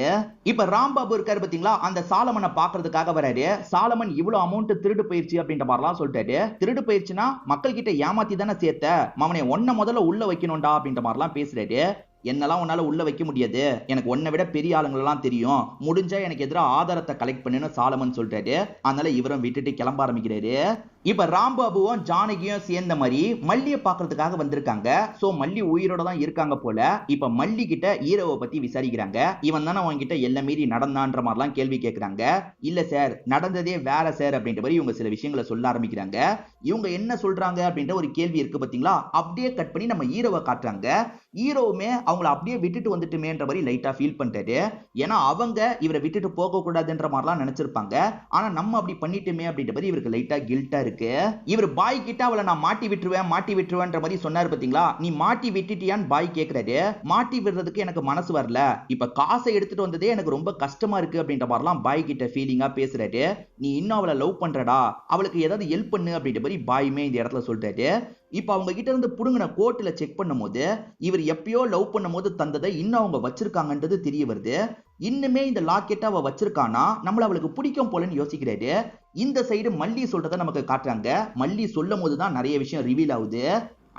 இப்ப ராம்பாபு இருக்காரு பாத்தீங்களா, அந்த சாலமனை பாக்குறதுக்காக வராரு. சாலமன் இவ்வளவு அமௌண்ட் திருடு போயிருச்சு அப்படின்ற மாதிரிலாம் சொல்லிட்டாரு. திருடு போயிருச்சுன்னா மக்கள் கிட்ட ஏமாத்தி தானே சேர்த்த, அவனை ஒன்ன முதல்ல உள்ள வைக்கணும்டா அப்படின்ற மாதிரிலாம் பேசுறாரு. என்னெல்லாம் உன்னால உள்ள வைக்க முடியாது, எனக்கு உன்னை விட பெரிய ஆளுங்களெல்லாம் தெரியும், முடிஞ்சா எனக்கு எதிராக ஆதாரத்தை கலெக்ட் பண்ணுன்னு சாலமன் சொல்றாரு. அதனால இவரும் விட்டுட்டு கிளம்ப ஆரம்பிக்கிறாரு. இப்ப ராம்பாபுவும் ஜானகியும் சேர்ந்த மாதிரி மல்லியை பாக்குறதுக்காக வந்திருக்காங்க. சோ மல்லி உயிரோட தான் இருக்காங்க போல. இப்ப மல்லி கிட்ட ஹீரோவை பத்தி விசாரிக்கிறாங்க. இவன் தானே அவங்க கிட்ட எல்லாம் மீறி நடந்தான்ற மாதிரிலாம் கேள்வி கேட்கிறாங்க. இல்ல சார், நடந்ததே வேற சார் அப்படின்ற மாதிரி இவங்க சில விஷயங்களை சொல்ல ஆரம்பிக்கிறாங்க. இவங்க என்ன சொல்றாங்க அப்படின்ற ஒரு கேள்வி இருக்கு பாத்தீங்களா, அப்படியே கட் பண்ணி நம்ம ஹீரோவை காட்டுறாங்க. ஹீரோவுமே அவங்களை அப்படியே விட்டுட்டு வந்துட்டுமேன்ற மாதிரி லைட்டா ஃபீல் பண்றாரு. ஏன்னா அவங்க இவரை விட்டுட்டு போக கூடாதுன்ற மாதிரிலாம் நினைச்சிருப்பாங்க. ஆனா நம்ம அப்படி பண்ணிட்டுமே அப்படின்ற மாதிரி இவருக்கு லைட்டா கில்ட்டா இருக்கு. இவர் பாய் கிட்ட அவளை நான் மாட்டி விட்டுருவேன்ற மாதிரி சொன்னாரு பாத்தீங்களா, நீ மாட்டி விட்டுட்டியான்னு பாய் கேக்குறாரு. மாட்டி விடுறதுக்கு எனக்கு மனசு வரல, இப்ப காசை எடுத்துட்டு வந்ததே எனக்கு ரொம்ப கஷ்டமா இருக்கு அப்படின்ற மாதிரிலாம் பாய் கிட்ட ஃபீலிங்கா பேசுறாரு. நீ இன்னும் அவளை லவ் பண்றடா, அவளுக்கு ஏதாவது ஹெல்ப் பண்ணு அப்படின்ற மாதிரி பாயுமே இந்த இடத்துல சொல்றாரு. இப்ப அவங்க கிட்ட இருந்து புடுங்கின கோட்ல செக் பண்ணும்போது இவர் எப்பயோ லவ் பண்ணும்போது தந்ததை இன்னும் அவங்க வச்சிருக்காங்கன்றது தெரிய வருது. இன்னுமே இந்த லாக்கெட்டை அவ வச்சிருக்கானா, நம்மள அவளுக்கு பிடிக்கும் போலன்னு யோசிக்கிறாரு. இந்த சைடு மல்லி சொல்றதை நமக்கு காட்டுறாங்க. மல்லி சொல்லும் போதுதான் நிறைய விஷயம் ரிவீல் ஆகுது.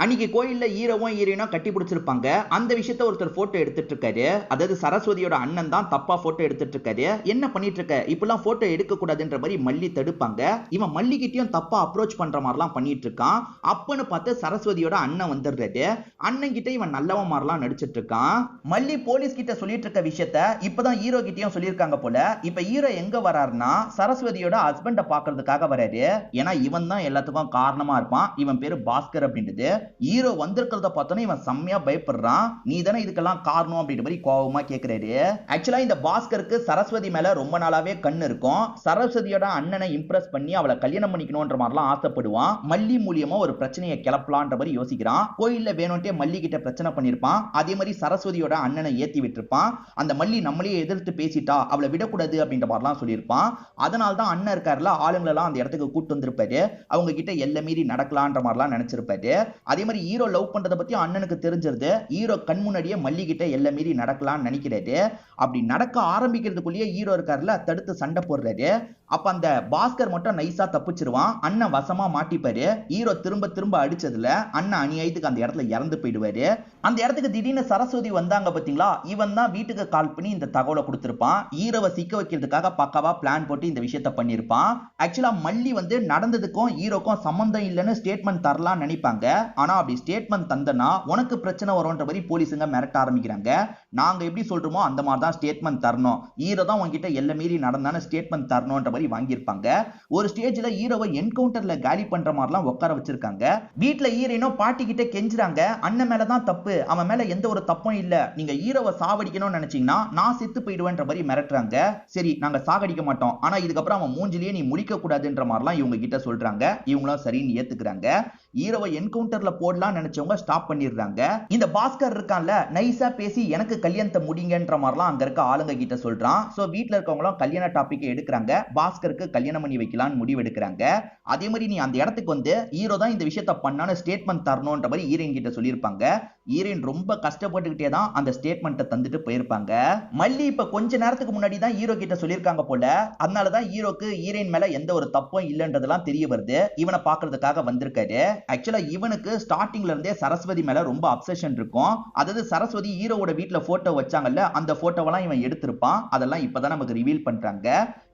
அன்னைக்கு கோயில்ல ஹீரோவும் ஹீரோயினும் கட்டி பிடிச்சிருப்பாங்க. அந்த விஷயத்த ஒருத்தர் போட்டோ எடுத்துட்டு இருக்காரு. அதாவது சரஸ்வதியோட அண்ணன் தான் தப்பா போட்டோ எடுத்துட்டு இருக்காரு. என்ன பண்ணிட்டு இருக்க, இப்பெல்லாம் போட்டோ எடுக்க கூடாதுன்ற மாதிரி மல்லி தடுப்பாங்க. இவன் மல்லி கிட்டயும் தப்பா அப்ரோச் பண்ற மாதிரிலாம் பண்ணிட்டு இருக்கான். அப்பன்னு பார்த்து சரஸ்வதியோட அண்ணன் வந்துடுறாரு. அண்ணன் கிட்ட இவன் நல்லவன் மாதிரிலாம் நடிச்சிட்டு இருக்கான். மல்லி போலீஸ் கிட்ட சொல்லிட்டு இருக்க விஷயத்த இப்பதான் ஹீரோ கிட்டயும் சொல்லியிருக்காங்க போல. இப்ப ஹீரோ எங்க வராருன்னா, சரஸ்வதியோட ஹஸ்பண்ட பாக்குறதுக்காக வராரு. ஏன்னா இவன் தான் எல்லாத்துக்கும் காரணமா இருப்பான். இவன் பேரு பாஸ்கர் அப்படின்றது. ஹீரோ வந்திருக்கிறத பார்த்தோன்னே இவன் செம்மையா பயப்படுறான். நீ தானே இதுக்கெல்லாம் காரணம் அப்படின்ற மாதிரி கோவமா கேட்கிறாரு. ஆக்சுவலா இந்த பாஸ்கருக்கு சரஸ்வதி மேல ரொம்ப நாளாவே கண்ணு இருக்கும். சரஸ்வதியோட அண்ணனை இம்ப்ரெஸ் பண்ணி அவளை கல்யாணம் பண்ணிக்கணும்ன்ற மாதிரிலாம் ஆசைப்படுவான். மல்லி மூலியமா ஒரு பிரச்சனையை கிளப்பலான்ற மாதிரி யோசிக்கிறான். கோயில்ல வேணும்ட்டே மல்லி கிட்ட பிரச்சனை பண்ணிருப்பான். அதே மாதிரி சரஸ்வதியோட அண்ணனை ஏத்தி விட்டுருப்பான். அந்த மல்லி நம்மளையே எதிர்த்து பேசிட்டா, அவளை விடக்கூடாது அப்படின்ற மாதிரிலாம் சொல்லியிருப்பான். அதனால தான் அண்ணன் இருக்காருல, ஆளுங்களெல்லாம் அந்த இடத்துக்கு கூட்டு வந்திருப்பாரு. அவங்க கிட்ட எல்லை மீறி நடக்கலான்ற மாதிரிலாம் நினைச்சிருப்பாரு. அதே மாதிரி ஹீரோ லவ் பண்றத பத்தி அண்ணனுக்கு தெரிஞ்சிருது. ஹீரோ கண் முன்னாடியே மல்லி கிட்ட எல்லை மீறி நடக்கலாம்னு நினைக்கிறாரு. அப்படி நடக்க ஆரம்பிக்கிறதுக்குள்ளேயே ஹீரோ இருக்காருல, தடுத்து சண்டை போடுறாரு. அப்ப அந்த பாஸ்கர் மட்டும் நைஸா தப்பிச்சிருவான். அண்ணன் வசமா மாட்டிப்பாரு. ஹீரோ திரும்ப திரும்ப அடிச்சதுல அண்ணன் அநியாயத்துக்கு அந்த இடத்துல இறந்து போயிடுவாரு. அந்த இடத்துக்கு திடீர்னு சரஸ்வதி வந்தாங்க பாத்தீங்களா, இவன் தான் வீட்டுக்கு கால் பண்ணி இந்த தகவலை கொடுத்திருப்பான். ஹீரோவை சிக்க வைக்கிறதுக்காக பக்காவா பிளான் போட்டு இந்த விஷயத்த பண்ணிருப்பான். ஆக்சுவலா மல்லி வந்து நடந்ததுக்கும் ஹீரோக்கும் சம்பந்தம் இல்லைன்னு ஸ்டேட்மெண்ட் தரலாம்னு நினைப்பாங்க. ஆனா அப்படி ஸ்டேட்மெண்ட் தந்தனா உனக்கு பிரச்சனை வரும்ன்ற மாதிரி போலீஸுங்க மிரட்ட ஆரம்பிக்கிறாங்க. நாங்க எப்படி சொல்றோமோ அந்த மாதிரி தான் ஸ்டேட்மெண்ட் தரணும். ஹீரோ தான் உங்ககிட்ட எல்லை மீறி நடந்தான ஸ்டேட்மெண்ட் தரணும்ன்ற மாதிரி வாங்கியிருப்பாங்க. ஒரு ஸ்டேஜ்ல ஹீரோவை என்கவுண்டர்ல காலி பண்ற மாதிரிலாம் உட்கார வச்சிருக்காங்க. வீட்டுல ஹீரோயினோ பாட்டி கிட்ட கெஞ்சுறாங்க, அண்ணன் மேலதான் தப்பு, அவன் மேல எந்த ஒரு தப்பும் இல்ல, நீங்க ஹீரோவை சாவடிக்கணும்னு நினைச்சீங்கன்னா நான் செத்து போயிடுவேன்ற மாதிரி மிரட்டுறாங்க. சரி நாங்க சாகடிக்க மாட்டோம், ஆனா இதுக்கப்புறம் அவன் மூஞ்சிலேயே நீ முடிக்க கூடாதுன்ற மாதிரிலாம் இவங்க கிட்ட சொல்றாங்க. இவங்களும் சரின்னு ஏத்துக்கிறாங்க. ஹீரோவை என்கவுண்டர்ல போடலாம் நினைச்சவங்க ஸ்டாப் பண்ணிடுறாங்க. இந்த பாஸ்கர் இருக்கான்ல, நைஸா பேசி எனக்கு கல்யாணத்தை முடிங்கன்ற மாதிரிலாம் அங்க இருக்க ஆளுங்க கிட்ட சொல்றான். சோ வீட்ல இருக்கவங்களும் கல்யாண டாபிக் எடுக்கிறாங்க. பாஸ்கருக்கு கல்யாணம் பண்ணி வைக்கலாம்னு முடிவு எடுக்கிறாங்க. அதே மாதிரி நீ அந்த இடத்துக்கு வந்து ஹீரோ தான் இந்த விஷயத்தை பண்ணான ஸ்டேட்மெண்ட் தரணும்ன்ற மாதிரி ஹீரோயின் கிட்ட சொல்லியிருப்பாங்க. ஹீரோயின் ரொம்ப கஷ்டப்பட்டுக்கிட்டே தான் அந்த ஸ்டேட்மெண்ட்டை தந்துட்டு போயிருப்பாங்க. மல்லி இப்ப கொஞ்ச நேரத்துக்கு முன்னாடி தான் ஹீரோ கிட்ட சொல்லியிருக்காங்க போல. அதனாலதான் ஹீரோக்கு ஹீரோயின் மேல எந்த ஒரு தப்பும் இல்லன்றதெல்லாம் தெரிய வருது. இவனை பாக்குறதுக்காக வந்திருக்காரு. ஆக்சுவலா இவனுக்கு ஸ்டார்டிங்ல இருந்தே சரஸ்வதி மேல ரொம்ப அப்சஷன் இருக்கும். அதாவது சரஸ்வதி ஹீரோவோட வீட்ல போட்டோ வச்சாங்கல்ல, அந்த போட்டோவெல்லாம் இவன் எடுத்திருப்பான். அதெல்லாம் இப்பதான் நமக்கு ரிவீல் பண்றாங்க.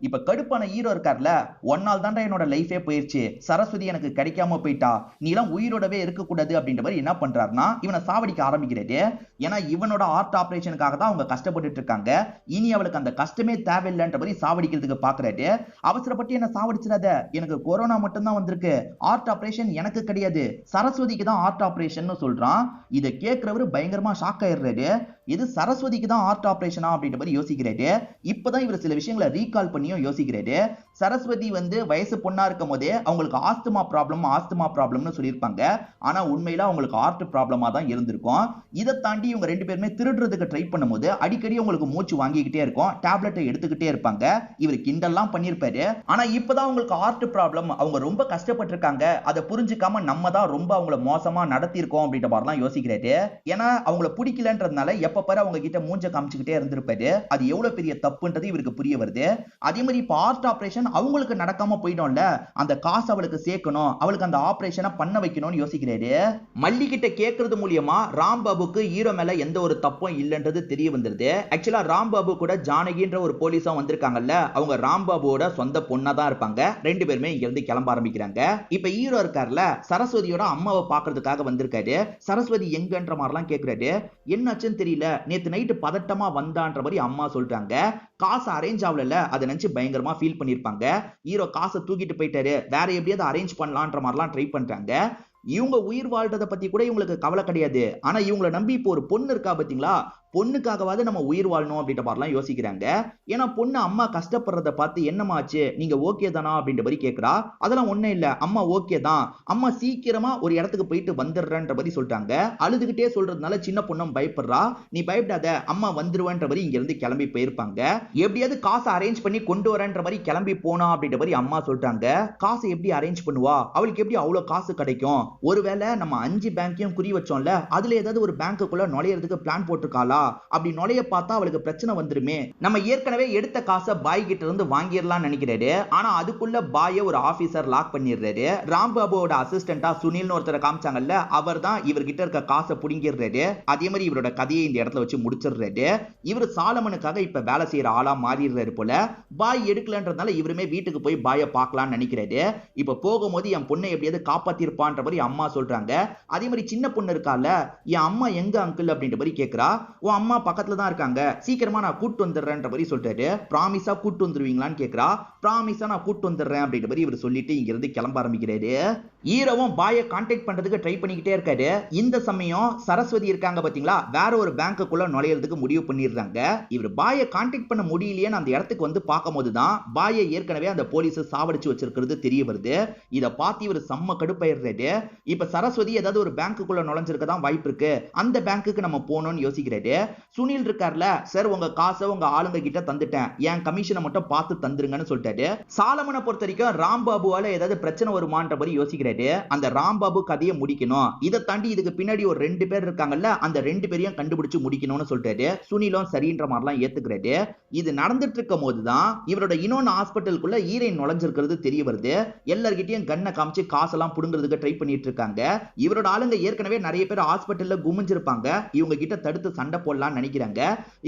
இப்ப கடுப்பான ஹீரோ இருக்கார்ல, ஒன்னால் தான்டா என்னோட லைஃபே போயிருச்சு, சரஸ்வதி எனக்கு கிடைக்காம போயிட்டா, நீ எல்லாம் உயிரோடவே இருக்க கூடாது அப்படின்ற மாதிரி என்ன பண்றாருன்னா இவனை சாவடிக்க ஆரம்பிக்கிறது. ஏன்னா இவனோட ஆர்ட் ஆபரேஷனுக்காக தான் அவங்க கஷ்டப்பட்டு இருக்காங்க. இனி அவளுக்கு அந்த கஷ்டமே தேவையில்லைன்ற மாதிரி சாவடிக்கிறதுக்கு பாக்குறாரு. அவசரப்பட்டு என்ன சாவடிச்சிடாத, எனக்கு கொரோனா மட்டும் தான் வந்திருக்கு, ஆர்ட் ஆபரேஷன் எனக்கு கிடையாது, சரஸ்வதிக்கு தான் ஆர்ட் ஆபரேஷன் சொல்றான். இதை கேட்கிறவரு பயங்கரமா ஷாக் ஆயிடுறாரு. இது சரஸ்வதிக்கு தான் ஆர்ட் ஆபரேஷனா அப்படின்ற மாதிரி யோசிக்கிறாரு. இப்பதான் இவர் சில விஷயங்களை ரீகால் பண்ணியும் யோசிக்கிறாரு. சரஸ்வதி வந்து வயசு பொண்ணா இருக்கும் போதே அவங்களுக்கு ஆஸ்துமா ப்ராப்ளம்னு சொல்லியிருப்பாங்க. ஆனா உண்மையில அவங்களுக்கு ஆர்ட் ப்ராப்ளமா தான் இருந்திருக்கும். இதை தாண்டி இவங்க ரெண்டு பேருமே திருடுறதுக்கு ட்ரை பண்ணும்போது அடிக்கடி அவங்களுக்கு மூச்சு வாங்கிக்கிட்டே இருக்கும், டேப்லெட்டை எடுத்துக்கிட்டே இருப்பாங்க. இவர் கிண்டல்லாம் பண்ணிருப்பாரு. ஆனா இப்பதான் அவங்களுக்கு ஆர்ட் ப்ராப்ளம், அவங்க ரொம்ப கஷ்டப்பட்டிருக்காங்க, அதை புரிஞ்சுக்காம நம்ம தான் ரொம்ப அவங்கள மோசமா நடத்திருக்கோம் அப்படின்ற மாதிரிலாம் யோசிக்கிறாரு. ஏன்னா அவங்கள பிடிக்கலன்றதுனால எப்ப பாரு அவங்க கிட்ட மூஞ்ச காமிச்சுக்கிட்டே இருந்திருப்பாரு. அது எவ்வளவு பெரிய தப்புன்றது இவருக்கு புரிய வருது. அதே மாதிரி இப்ப ஆர்ட் ஆபரேஷன் அவங்களுக்கு நடக்காம போயிடும்ல, அந்த காசு அவளுக்கு சேர்க்கணும், அவளுக்கு அந்த ஆபரேஷனை பண்ண வைக்கணும்னு யோசிக்கிறாரு. மல்லி கிட்ட கேட்கறது மூலியமா ராம்பாபுக்கு ஹீரோ மேல எந்த ஒரு தப்பும் இல்லன்றது தெரிய வந்துருது. ஆக்சுவலா ராம்பாபு கூட ஜானகின்ற ஒரு போலீஸா வந்திருக்காங்கல்ல, அவங்க ராம்பாபுவோட சொந்த பொண்ணா தான் இருப்பாங்க. ரெண்டு பேருமே இங்க இருந்து கிளம்ப ஆரம்பிக்கிறாங்க. இப்ப ஹீரோ இருக்கார்ல, சரஸ்வதியோட அம்மாவை பாக்குறதுக்காக வந்திருக்காரு. சரஸ்வதி எங்கன்ற மாதிரிலாம் கேட்கிறாரு. என்னாச்சுன்னு தெரியல, நேத்து நைட்டு பதட்டமா வந்தான்ற மாதிரி அம்மா சொல்றாங்க. காசு அரேஞ்ச் ஆகல, அதை நினைச்சு பயங்கரமா ஃபீல் பண்ணிருப்பாங்க. ஹீரோ காசை தூக்கிட்டு போயிட்டாரு, வேற எப்படியாவது அரேஞ்ச் பண்ணலான்ற மாதிரிலாம் ட்ரை பண்றாங்க. இவங்க உயிர் வாழ்றதை பத்தி கூட இவங்களுக்கு கவலை கிடையாது. ஆனா இவங்களை நம்பி இப்போ ஒரு பொண்ணு இருக்கா பாத்தீங்களா, பொண்ணுக்காகவாது நம்ம உயிர் வாழணும் அப்படின்ற மாதிரிலாம் யோசிக்கிறாங்க. ஏன்னா பொண்ணு அம்மா கஷ்டப்படுறத பார்த்து என்னமாச்சு, நீங்க ஓகே தானா அப்படின்ற மாதிரி கேட்கிறா. அதெல்லாம் ஒண்ணும் இல்ல, அம்மா ஓகே தான், அம்மா சீக்கிரமா ஒரு இடத்துக்கு போயிட்டு வந்துடுறன்ற மாதிரி சொல்லிட்டாங்க. அழுதுகிட்டே சொல்றதுனால சின்ன பொண்ணும் பயப்படுறா. நீ பயப்படாத, அம்மா வந்துருவன்ற மாதிரி இங்க இருந்து கிளம்பி போயிருப்பாங்க. எப்படியாவது காசை அரேஞ்ச் பண்ணி கொண்டு வரன்ற மாதிரி கிளம்பி போனா அப்படின்ற மாதிரி அம்மா சொல்லிட்டாங்க. காசை எப்படி அரேஞ்ச் பண்ணுவா, அவளுக்கு எப்படி அவ்வளவு காசு கிடைக்கும், ஒருவேளை நம்ம 5 பேங்கையும் குறி வச்சோம்ல, அதுல ஏதாவது ஒரு பேங்க்குள்ள நுழையிறதுக்கு பிளான் போட்டிருக்காளா, அப்படி நுழைய பார்த்தா அவளுக்கு பிரச்சனை வந்துருமே, நம்ம ஏற்கனவே எடுத்த காசை பாய் கிட்ட இருந்து வாங்கிடலாம் நினைக்கிறாரு. ஆனா அதுக்குள்ள பாய ஒரு ஆபீசர் லாக் பண்ணிடுறாரு. ராம்பாபுவோட அசிஸ்டண்டா சுனில்னு ஒருத்தரை காமிச்சாங்கல்ல, அவர் தான் இவர்கிட்ட இருக்க காசை புடுங்கிடுறாரு. அதே மாதிரி இவரோட கதையை இந்த இடத்துல வச்சு முடிச்சிடுறாரு. இவர் சாலமனுக்காக இப்ப வேலை செய்யற ஆளா மாறிடுறாரு போல. பாய் எடுக்கலன்றதுனால இவருமே வீட்டுக்கு போய் பாய பார்க்கலாம்னு நினைக்கிறாரு. இப்ப போகும்போது என் பொண்ணை எப்படியாவது காப்பாத்திருப்பான்ற மாதிரி அம்மா சொல்றாங்க. அதே மாதிரி சின்ன பொண்ணு இருக்கால, என் அம்மா எங்க அங்கிள் அப்படின்ற மாதிரி கேட்கிறா. உன் அம்மா பக்கத்துல தான் இருக்காங்க, சீக்கிரமா நான் கூட்டு வந்துடுறேன்ற மாதிரி சொல்றாரு. ப்ராமிஸா கூட்டு வந்துருவீங்களான்னு கேட்கிறா. ப்ராமிஸா நான் கூட்டு வந்துடுறேன் அப்படின்ற மாதிரி இவர் சொல்லிட்டு இங்க இருந்து கிளம்ப ஆரம்பிக்கிறாரு. ஹீரோவும் பாயை கான்டாக்ட் பண்றதுக்கு ட்ரை பண்ணிக்கிட்டே இருக்காரு. இந்த சமயம் சரஸ்வதி இருக்காங்க பாத்தீங்களா, வேற ஒரு பேங்க்குள்ள நுழையிறதுக்கு முடிவு பண்ணிடுறாங்க. இவர் பாயை கான்டாக்ட் பண்ண முடியலையேன்னு அந்த இடத்துக்கு வந்து பார்க்கும் போதுதான் பாயை ஏற்கனவே அந்த போலீஸ் சாவடிச்சு வச்சிருக்கிறது தெரிய வருது. இதை பார்த்து இவர் செம்ம கடுப்பாயிடுறாரு. இப்ப சரஸ்வதி ஏதாவது ஒரு பேங்க்குள்ள நுழைஞ்சிருக்க தான் வாய்ப்பு இருக்கு, அந்த பேங்க்குக்கு நம்ம போகணும்னு யோசிக்கிறாரு. சுனில் இருக்கார்ல, சார் உங்க காசை உங்க ஆளுங்க கிட்ட தந்துட்டேன், என் கமிஷனை மட்டும் பார்த்து தந்துருங்கன்னு சொல்லிட்டாரு. சாலமனை பொறுத்த வரைக்கும் ராம்பாபுவால ஏதாவது பிரச்சனை வருமான்ற மாதிரி யோசிக்கிறாரு. அந்த ராம்பாபு கதையை முடிக்கணும், இதை தாண்டி இதுக்கு பின்னாடி ஒரு 2 பேர் இருக்காங்கல்ல, அந்த 2 பேரையும் கண்டுபிடிச்சு முடிக்கணும்னு சொல்லிட்டாரு. சுனிலும் சரின்ற மாதிரிலாம் ஏத்துக்கிறாரு. இது நடந்துட்டு இருக்கும் போதுதான் இவரோட இன்னொன்னு ஹாஸ்பிட்டலுக்குள்ள ஹீரோயின் நுழைஞ்சிருக்கிறது தெரிய வருது. எல்லார்கிட்டயும் கண்ணை காமிச்சு காசெல்லாம் புடுங்கிறதுக்கு ட்ரை பண்ணிட்டு இருக்காங்க. இவரோட ஆளுங்க ஏற்கனவே நிறைய பேர் ஹாஸ்பிட்டல்ல குமிஞ்சிருப்பாங்க. இவங்க கிட்ட தடுத்து சண்டை போடலாம்னு நினைக்கிறாங்க.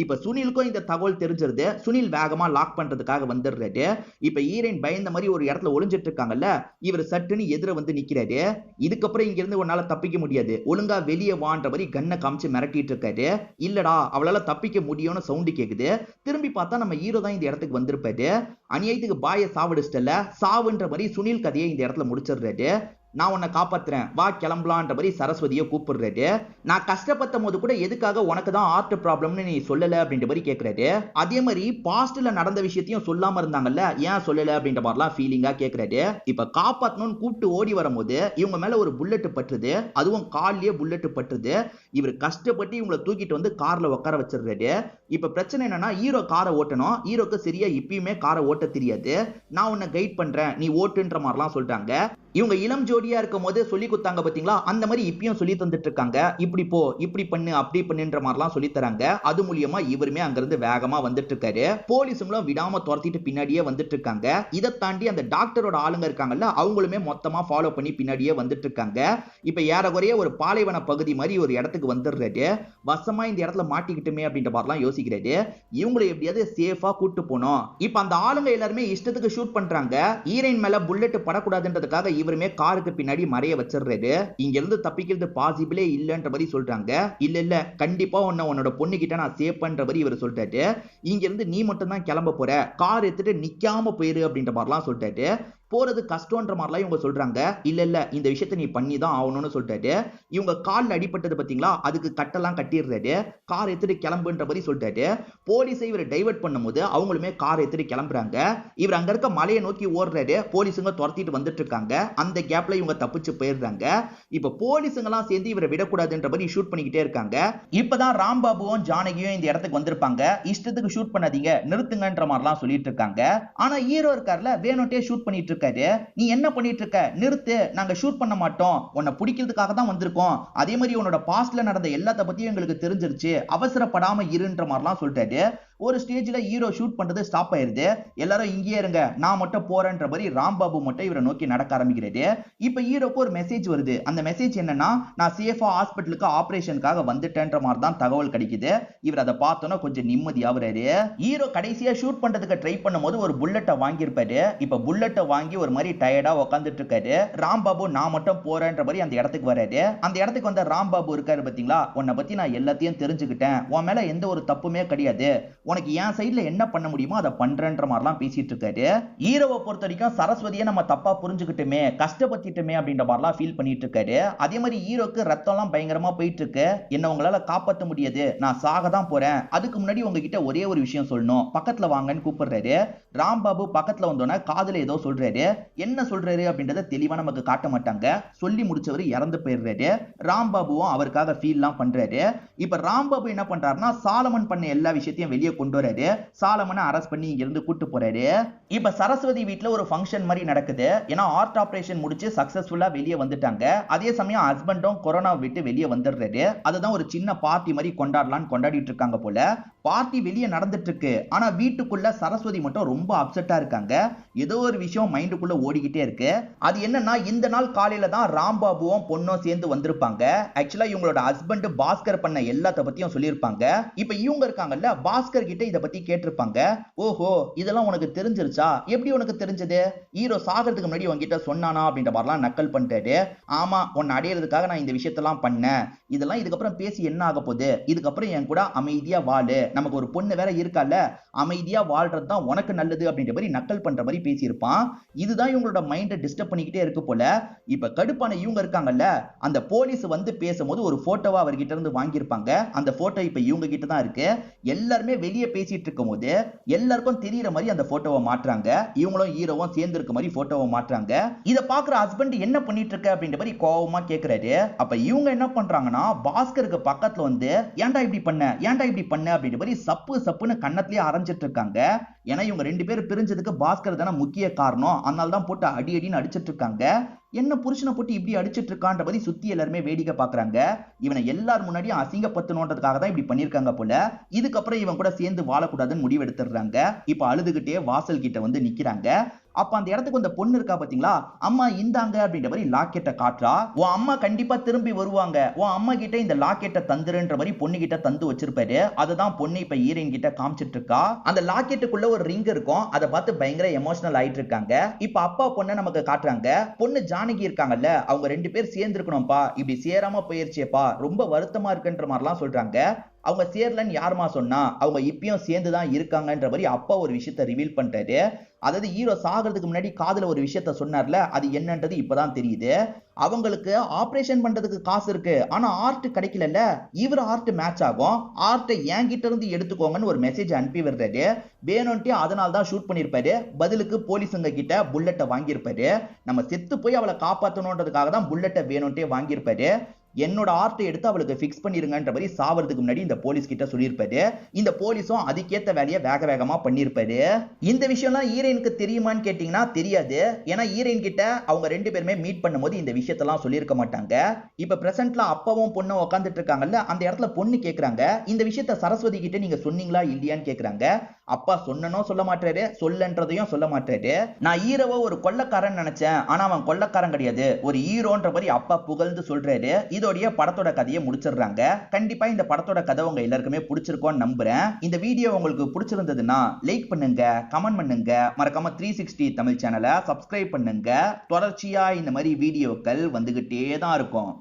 இப்ப சுனிலுக்கும் இந்த தகவல் தெரிஞ்சிருது. சுனில் வேகமா லாக் பண்றதுக்காக வந்துடுறாரு. இப்ப ஹீரோயின் பயந்த மாதிரி ஒரு இடத்துல ஒளிஞ்சிட்டு இருக்காங்கல்ல, இவர் சட்டுன்னு எதிர வந்து நிக்கிறாரு. இதுக்கப்புறம் இங்க இருந்து உன்னால தப்பிக்க முடியாது, ஒழுங்கா வெளியே வான்ற மாதிரி கண்ணை காமிச்சு மிரட்டிட்டு இருக்காரு. இல்லடா அவளால தப்பிக்க முடியும்னு சவுண்ட் கேக்குது. திரும்பி பார்த்தா நம்ம ஹீரோ தான் இந்த இடத்துக்கு வந்திருப்பாரு. அநியாயத்துக்கு பாய சாவடிச்சிட்டல, சாவுன்ற மாதிரி சுனில் கதையை இந்த இடத்துல முடிச்சிடுறாரு. நான் உன்னை காப்பாத்துறேன், வா கிளம்பலான்ற மாதிரி சரஸ்வதியை கூப்பிடுறாரு. நான் கஷ்டப்பட்ட போது கூட எதுக்காக உனக்கு தான் ஆர்ட் ப்ராப்ளம்னு நீ சொல்லல அப்படின்ற மாதிரி கேட்கறாரு. அதே மாதிரி பாஸ்ட்ல நடந்த விஷயத்தையும் சொல்லாம இருந்தாங்கல்ல, ஏன் சொல்லல அப்படின்ற மாதிரிலாம் ஃபீலிங்கா கேட்கறாரு. இப்ப காப்பாத்தணும்னு கூப்பிட்டு ஓடி வரும்போது இவங்க மேல ஒரு புல்லட் பட்டுது, அதுவும் கால்லயே புல்லட் பட்டுது. இவர் கஷ்டப்பட்டு இவங்களை தூக்கிட்டு வந்து கார்ல உட்கார வச்சிடுறாரு. இப்ப பிரச்சனை என்னன்னா, ஹீரோ காரை ஓட்டணும், ஹீரோக்கு சரியா இப்பயுமே காரை ஓட்ட தெரியாது. நான் உன்னை கைட் பண்றேன், நீ ஓட்டுன்ற மாதிரிலாம் சொல்றாங்க. இவங்க இளம் ஜோடியா இருக்கும் போது சொல்லி கொடுத்தாங்க பாத்தீங்களா, அந்த மாதிரி இப்பயும் சொல்லி தந்துட்டு இருக்காங்க. இப்படி போ, இப்படி பண்ணு, அப்படி பண்ணுன்ற மாதிரிலாம் சொல்லி தராங்க. அது மூலியமா இவருமே அங்கிருந்து வேகமா வந்துட்டு இருக்காரு. போலீஸுங்களும் விடாம துரத்திட்டு பின்னாடியே வந்துட்டு இருக்காங்க. இதை தாண்டி அந்த டாக்டரோட ஆளுங்க இருக்காங்கல்ல, அவங்களுமே மொத்தமா ஃபாலோ பண்ணி பின்னாடியே வந்துட்டு இருக்காங்க. இப்ப ஏறக்குறைய ஒரு பாலைவன பகுதி மாதிரி ஒரு இடத்துக்கு வந்துடுறாரு. வசமா இந்த இடத்துல மாட்டிக்கிட்டுமே அப்படின்ற மாதிரிலாம் யோசிக்கிறாரு. இவங்களை எப்படியாவது சேஃபா கூட்டு போனோம். இப்ப அந்த ஆளுங்க எல்லாருமே இஷ்டத்துக்கு ஷூட் பண்றாங்க. ஹீரோயின் மேல புல்லட் படக்கூடாதுன்றதுக்காக இவருமே காருக்கு பின்னாடி மறைய வச்சிடுறாரு. இங்க இருந்து தப்பிக்கிறது பாசிபிளே இல்லன்ற மாதிரி சொல்றாங்க. இல்ல கண்டிப்பா உன்னோட பொண்ணு கிட்ட நான் சேவ் பண்ற மாதிரி இவர் சொல்றாரு. இங்க இருந்து நீ மட்டும் தான் கிளம்ப போற, கார் எடுத்துட்டு நிக்காம போயிரு அப்படின்ற மாதிரிலாம் சொல்றாரு. போறது கஷ்டம்ன்ற மாதிரிலாம் இவங்க சொல்றாங்க. இல்ல இந்த விஷயத்தை நீ பண்ணி தான் ஆகணும்னு சொல்றாரு. இவங்க கால்ல அடிபட்டது பாத்தீங்களா, அதுக்கு கட்டெல்லாம் கட்டிடுறாரு. கார் எடுத்துட்டு கிளம்புன்ற மாதிரி சொல்றாரு. போலீஸை இவர் டைவர்ட் பண்ணும்போது அவங்களுமே கார் எடுத்துட்டு கிளம்புறாங்க. இவர் அங்க இருக்க மலையை நோக்கி ஓடுறாரு. போலீஸுங்க துரத்திட்டு வந்துட்டு இருக்காங்க. அந்த கேப்ல இவங்க தப்பிச்சு போயிடுறாங்க. இப்ப போலீஸுங்க எல்லாம் சேர்ந்து இவரை விடக்கூடாதுன்ற மாதிரி ஷூட் பண்ணிக்கிட்டே இருக்காங்க. இப்பதான் ராம்பாபுவும் ஜானகியும் இந்த இடத்துக்கு வந்திருப்பாங்க. இஷ்டத்துக்கு ஷூட் பண்ணாதீங்க, நிறுத்துங்கன்ற மாதிரிலாம் சொல்லிட்டு இருக்காங்க. ஆனா ஹீரோ இருக்கார்ல, வேணுட்டே ஷூட் பண்ணிட்டு இருக்காரு. நீ என்ன பண்ணிட்டு இருக்க, நிறுத்து, நாங்க ஷூட் பண்ண மாட்டோம், உன்னை பிடிக்கிறதுக்காக தான் வந்திருக்கோம். அதே மாதிரி உன்னோட பாஸ்ட்ல நடந்த எல்லாத்த பத்தியும் எங்களுக்கு தெரிஞ்சிருச்சு, அவசரப்படாம இருன்ற மாதிரிலாம் சொல்லிட்டாரு. ஒரு ஸ்டேஜ்ல ஹீரோ ஷூட் பண்றது ஸ்டாப் ஆயிருது. எல்லாரும் இங்கேயே இருங்க, நான் மட்டும் போறேன்ற மாதிரி ராம்பாபு மட்டும் இவரை நோக்கி நடக்க ஆரம்பிக்கிறாரு. இப்ப ஹீரோக்கு ஒரு மெசேஜ் வருது. அந்த மெசேஜ் என்னன்னா, நான் சேஃபா ஹாஸ்பிட்டலுக்கு ஆபரேஷனுக்காக வந்துட்டேன்ற மாதிரி தான் தகவல் கிடைக்குது. இவர் அதை பார்த்தோன்னா கொஞ்சம் நிம்மதியாகிறாரு. ஹீரோ கடைசியா ஷூட் பண்றதுக்கு ட்ரை பண்ணும்போது ஒரு புல்லட்டை வாங்கியிருப்பாரு. இப்ப புல்லட்டை வாங்கி ஒரு மாதிரி டயர்டா உட்காந்துட்டு இருக்காரு. ராம்பாபு நான் மட்டும் போறேன்ற மாதிரி அந்த இடத்துக்கு வராரு. அந்த இடத்துக்கு வந்த ராம்பாபு இருக்காரு பாத்தீங்களா, உன்னை பத்தி நான் எல்லாத்தையும் தெரிஞ்சுக்கிட்டேன், உன் மேல எந்த ஒரு தப்புமே கிடையாது, உனக்கு என் சைடுல என்ன பண்ண முடியுமோ அதை பண்றேன்ற மாதிரிலாம் பேசிட்டு இருக்காரு. ஹீரோவை பொறுத்த வரைக்கும் சரஸ்வதியை நம்ம தப்பா புரிஞ்சுக்கிட்டுமே, கஷ்டப்பட்டுட்டுமே அப்படின்ற மாதிரிலாம் ஃபீல் பண்ணிட்டு இருக்காரு. அதே மாதிரி ஹீரோக்கு ரத்தம் எல்லாம் பயங்கரமா போயிட்டு இருக்கு. என்ன உங்களால காப்பாற்ற முடியாது, நான் சாக தான் போறேன், அதுக்கு முன்னாடி உங்ககிட்ட ஒரே ஒரு விஷயம் சொல்லணும், பக்கத்துல வாங்கன்னு கூப்பிடுறாரு. ராம்பாபு பக்கத்துல வந்தோன்னா காதுல ஏதோ சொல்றாரு. என்ன சொல்றாரு அப்படின்றத தெளிவா நமக்கு காட்ட மாட்டாங்க. சொல்லி முடிச்சவர் இறந்து போயிடுறாரு. ராம்பாபுவும் அவருக்காக ஃபீல்லாம் பண்றாரு. இப்ப ராம்பாபு என்ன பண்றாருன்னா, சாலமன் பண்ண எல்லா விஷயத்தையும் வெளியே கொண்டு வராரு. சாலமனை அரெஸ்ட் பண்ணி இங்க இருந்து கூட்டு போறாரு. இப்ப சரஸ்வதி வீட்ல ஒரு ஃபங்க்ஷன் மாதிரி நடக்குது. ஏன்னா ஆர்ட் ஆபரேஷன் முடிச்சு சக்சஸ்ஃபுல்லா வெளியே வந்துட்டாங்க. அதே சமயம் ஹஸ்பண்டும் கொரோனா விட்டு வெளியே வந்துடுறாரு. அதுதான் ஒரு சின்ன பார்ட்டி மாதிரி கொண்டாடலாம்னு கொண்டாடிட்டு இருக்காங்க போல. பார்ட்டி வெளியே நடந்துட்டு இருக்கு. ஆனா வீட்டுக்குள்ள சரஸ்வதி மட்டும் ரொம்ப அப்செட்டா இருக்காங்க. ஏதோ ஒரு விஷயம் மைண்டுக்குள்ள ஓடிக்கிட்டே இருக்கு. அது என்னன்னா, இந்த நாள் காலையில தான் ராம்பாபுவும் பொண்ணும் சேர்ந்து வந்திருப்பாங்க. ஆக்சுவலா இவங்களோட ஹஸ்பண்ட் பாஸ்கர் பண்ண எல்லாத்த பத்தியும் சொல்லியிருப்பாங்க. இப்ப இவங்க இருக்காங்கல்ல, பாஸ்கர் கிட்ட இத பத்தி கேட்டிருப்பாங்க. ஓஹோ, இதெல்லாம் உனக்கு தெரிஞ்சிருச்சா, எப்படி உனக்கு தெரிஞ்சது, ஹீரோ சாகிறதுக்கு முன்னாடி உங்ககிட்ட சொன்னானா அப்படின்ற மாதிரிலாம் நக்கல் பண்ணிட்டாரு. ஆமா, உன்னை அடையிறதுக்காக நான் இந்த விஷயத்தெல்லாம் பண்ணேன், இதெல்லாம் இதுக்கப்புறம் பேசி என்ன ஆக போகுது, இதுக்கப்புறம் என் கூட அமைதியா வாழு, நமக்கு ஒரு பொண்ணு வேற இருக்கால, அமைதியா வாழ்றது தான் உனக்கு நல்லது அப்படின்ற மாதிரி நக்கல் பண்ற மாதிரி பேசியிருப்பான். இதுதான் இவங்களோட மைண்டை டிஸ்டர்ப் பண்ணிக்கிட்டே இருக்கு போல. இப்ப கடுப்பான இவங்க இருக்காங்கல்ல, அந்த போலீஸ் வந்து பேசும்போது ஒரு போட்டோவா அவர்கிட்ட இருந்து வாங்கியிருப்பாங்க. அந்த போட்டோ இப்ப இவங்க கிட்ட தான் இருக்கு. எல்லாருமே வெளியே பேசிட்டு இருக்கும் போது எல்லாருக்கும் தெரியற மாதிரி அந்த போட்டோவை மாற்றாங்க. இவங்களும் ஹீரோவும் சேர்ந்து இருக்க மாதிரி போட்டோவை மாற்றாங்க. இத பாக்குற ஹஸ்பண்ட் என்ன பண்ணிட்டு இருக்க அப்படின்ற மாதிரி கோவமா கேக்குறாரு. அப்ப இவங்க என்ன பண்றாங்கன்னா, பாஸ்கருக்கு பக்கத்துல வந்து ஏன்டா இப்படி பண்ண, ஏன்டா இப்படி பண்ண அப்படின்ற மாதிரி சப்பு சப்புன்னு கண்ணத்திலேயே அரைஞ்சிட்டு இருக்காங்க. ஏன்னா இவங்க ரெண்டு பேரும் பிரிஞ்சதுக்கு பாஸ்கர் தானே முக்கிய காரணம். அதனால தான் போட்டு அடி அடின்னு அடிச்சிட்டு இருக்காங்க. என்ன புருஷனை போட்டு இப்படி அடிச்சிட்டு இருக்கான்ற மாதிரி சுத்தி எல்லாருமே வேடிக்கை பாக்குறாங்க. இவனை எல்லார் முன்னாடியும் அசிங்கப்படுத்தணுன்றதுக்காக தான் இப்படி பண்ணிருக்காங்க போல. இதுக்கப்புறம் இவன் கூட சேர்ந்து வாழக்கூடாதுன்னு முடிவு எடுத்துடுறாங்க. இப்ப அழுதுகிட்டே வாசல் கிட்ட வந்து நிக்கிறாங்க. அப்ப அந்த இடத்துக்கு அந்த பொண்ணு இருக்கா பாத்தீங்களா, அம்மா இந்தாங்க அப்படின்ற மாதிரி லாக்கெட்டை காட்டுறா. உன் அம்மா கண்டிப்பா திரும்பி வருவாங்க, உன் அம்மா கிட்ட இந்த லாக்கெட்டை தந்துருன்ற மாதிரி பொண்ணு கிட்ட தந்து வச்சிருப்பாரு. அதுதான் பொண்ணு இப்ப ஹீரோயின் கிட்ட காமிச்சிட்டு இருக்கா. அந்த லாக்கெட்டுக்குள்ள ஒரு ரிங் இருக்கும். அதை பார்த்து பயங்கர எமோஷனல் ஆயிட்டு இருக்காங்க. இப்ப அப்பா பொண்ணை நமக்கு காட்டுறாங்க. பொண்ணு ஜானகி இருக்காங்கல்ல, அவங்க 2 பேர் சேர்ந்து இருக்கணும்பா, இப்படி சேராம போயிருச்சேப்பா, ரொம்ப வருத்தமா இருக்குன்ற மாதிரிலாம் சொல்றாங்க. அவங்க சேரலன்னு யாருமா சொன்னா, அவங்க இப்பயும் சேர்ந்துதான் இருக்காங்கன்ற மாதிரி அப்பா ஒரு விஷயத்தை ரிவீல் பண்றாரு. அதாவது ஹீரோ சாகிறதுக்கு முன்னாடி காதுல ஒரு விஷயத்த சொன்னார்ல, அது என்னன்றது இப்பதான் தெரியுது. அவங்களுக்கு ஆபரேஷன் பண்றதுக்கு காசு இருக்கு, ஆனா ஆர்ட் கிடைக்கல. இவர் ஆர்ட் மேட்ச் ஆகும், ஆர்ட்டை என்கிட்ட இருந்து எடுத்துக்கோங்கன்னு ஒரு மெசேஜ் அனுப்பி விடுறாரு. வேணும்ட்டே அதனால தான் ஷூட் பண்ணிருப்பாரு. பதிலுக்கு போலீஸுங்க கிட்ட புல்லட்டை வாங்கியிருப்பாரு. நம்ம செத்து போய் அவளை காப்பாற்றணுன்றதுக்காக தான் புல்லட்டை வேணும்ட்டே வாங்கியிருப்பாரு. என்னோட ஆர்ட்டை எடுத்து அவளுக்கு பிக்ஸ் பண்ணிருங்கன்ற மாதிரி சாவறதுக்கு முன்னாடி இந்த போலீஸ் கிட்ட சொல்லியிருப்பாரு. இந்த போலீஸும் அதுக்கேத்த வேலையை வேக வேகமா பண்ணிருப்பாரு. இந்த விஷயம்லாம் ஹீரோயினுக்கு தெரியுமான்னு கேட்டீங்கன்னா தெரியாது. ஏன்னா ஹீரோயின் கிட்ட அவங்க 2 பேருமே மீட் பண்ணும்போது இந்த விஷயத்தெல்லாம் சொல்லியிருக்க மாட்டாங்க. இப்ப பிரசன்ட்ல அப்பாவும் பொண்ணும் உட்காந்துட்டு இருக்காங்கல்ல, அந்த இடத்துல பொண்ணு கேக்குறாங்க, இந்த விஷயத்த சரஸ்வதி கிட்ட நீங்க சொன்னீங்களா இல்லையான்னு கேக்குறாங்க. அப்பா சொன்னனோ சொல்ல மாட்டாரு, சொல்லன்றதையும் சொல்ல மாட்டாரு. நான் ஹீரோவை ஒரு கொள்ளக்காரன் நினைச்சேன், ஆனா அவன் கொள்ளக்காரன் கிடையாது, ஒரு ஹீரோன்ற மாதிரி அப்பா புகழ்ந்து சொல்றாரு. இதோடைய படத்தோட கதையை முடிச்சிடுறாங்க. கண்டிப்பா இந்த படத்தோட கதை உங்க எல்லாருக்குமே பிடிச்சிருக்கும்னு நம்புறேன். இந்த வீடியோ உங்களுக்கு பிடிச்சிருந்ததுன்னா லைக் பண்ணுங்க, கமெண்ட் பண்ணுங்க, மறக்காம 360 தமிழ் சேனலை சப்ஸ்கிரைப் பண்ணுங்க. தொடர்ச்சியா இந்த மாதிரி வீடியோக்கள் வந்துகிட்டே தான் இருக்கும்.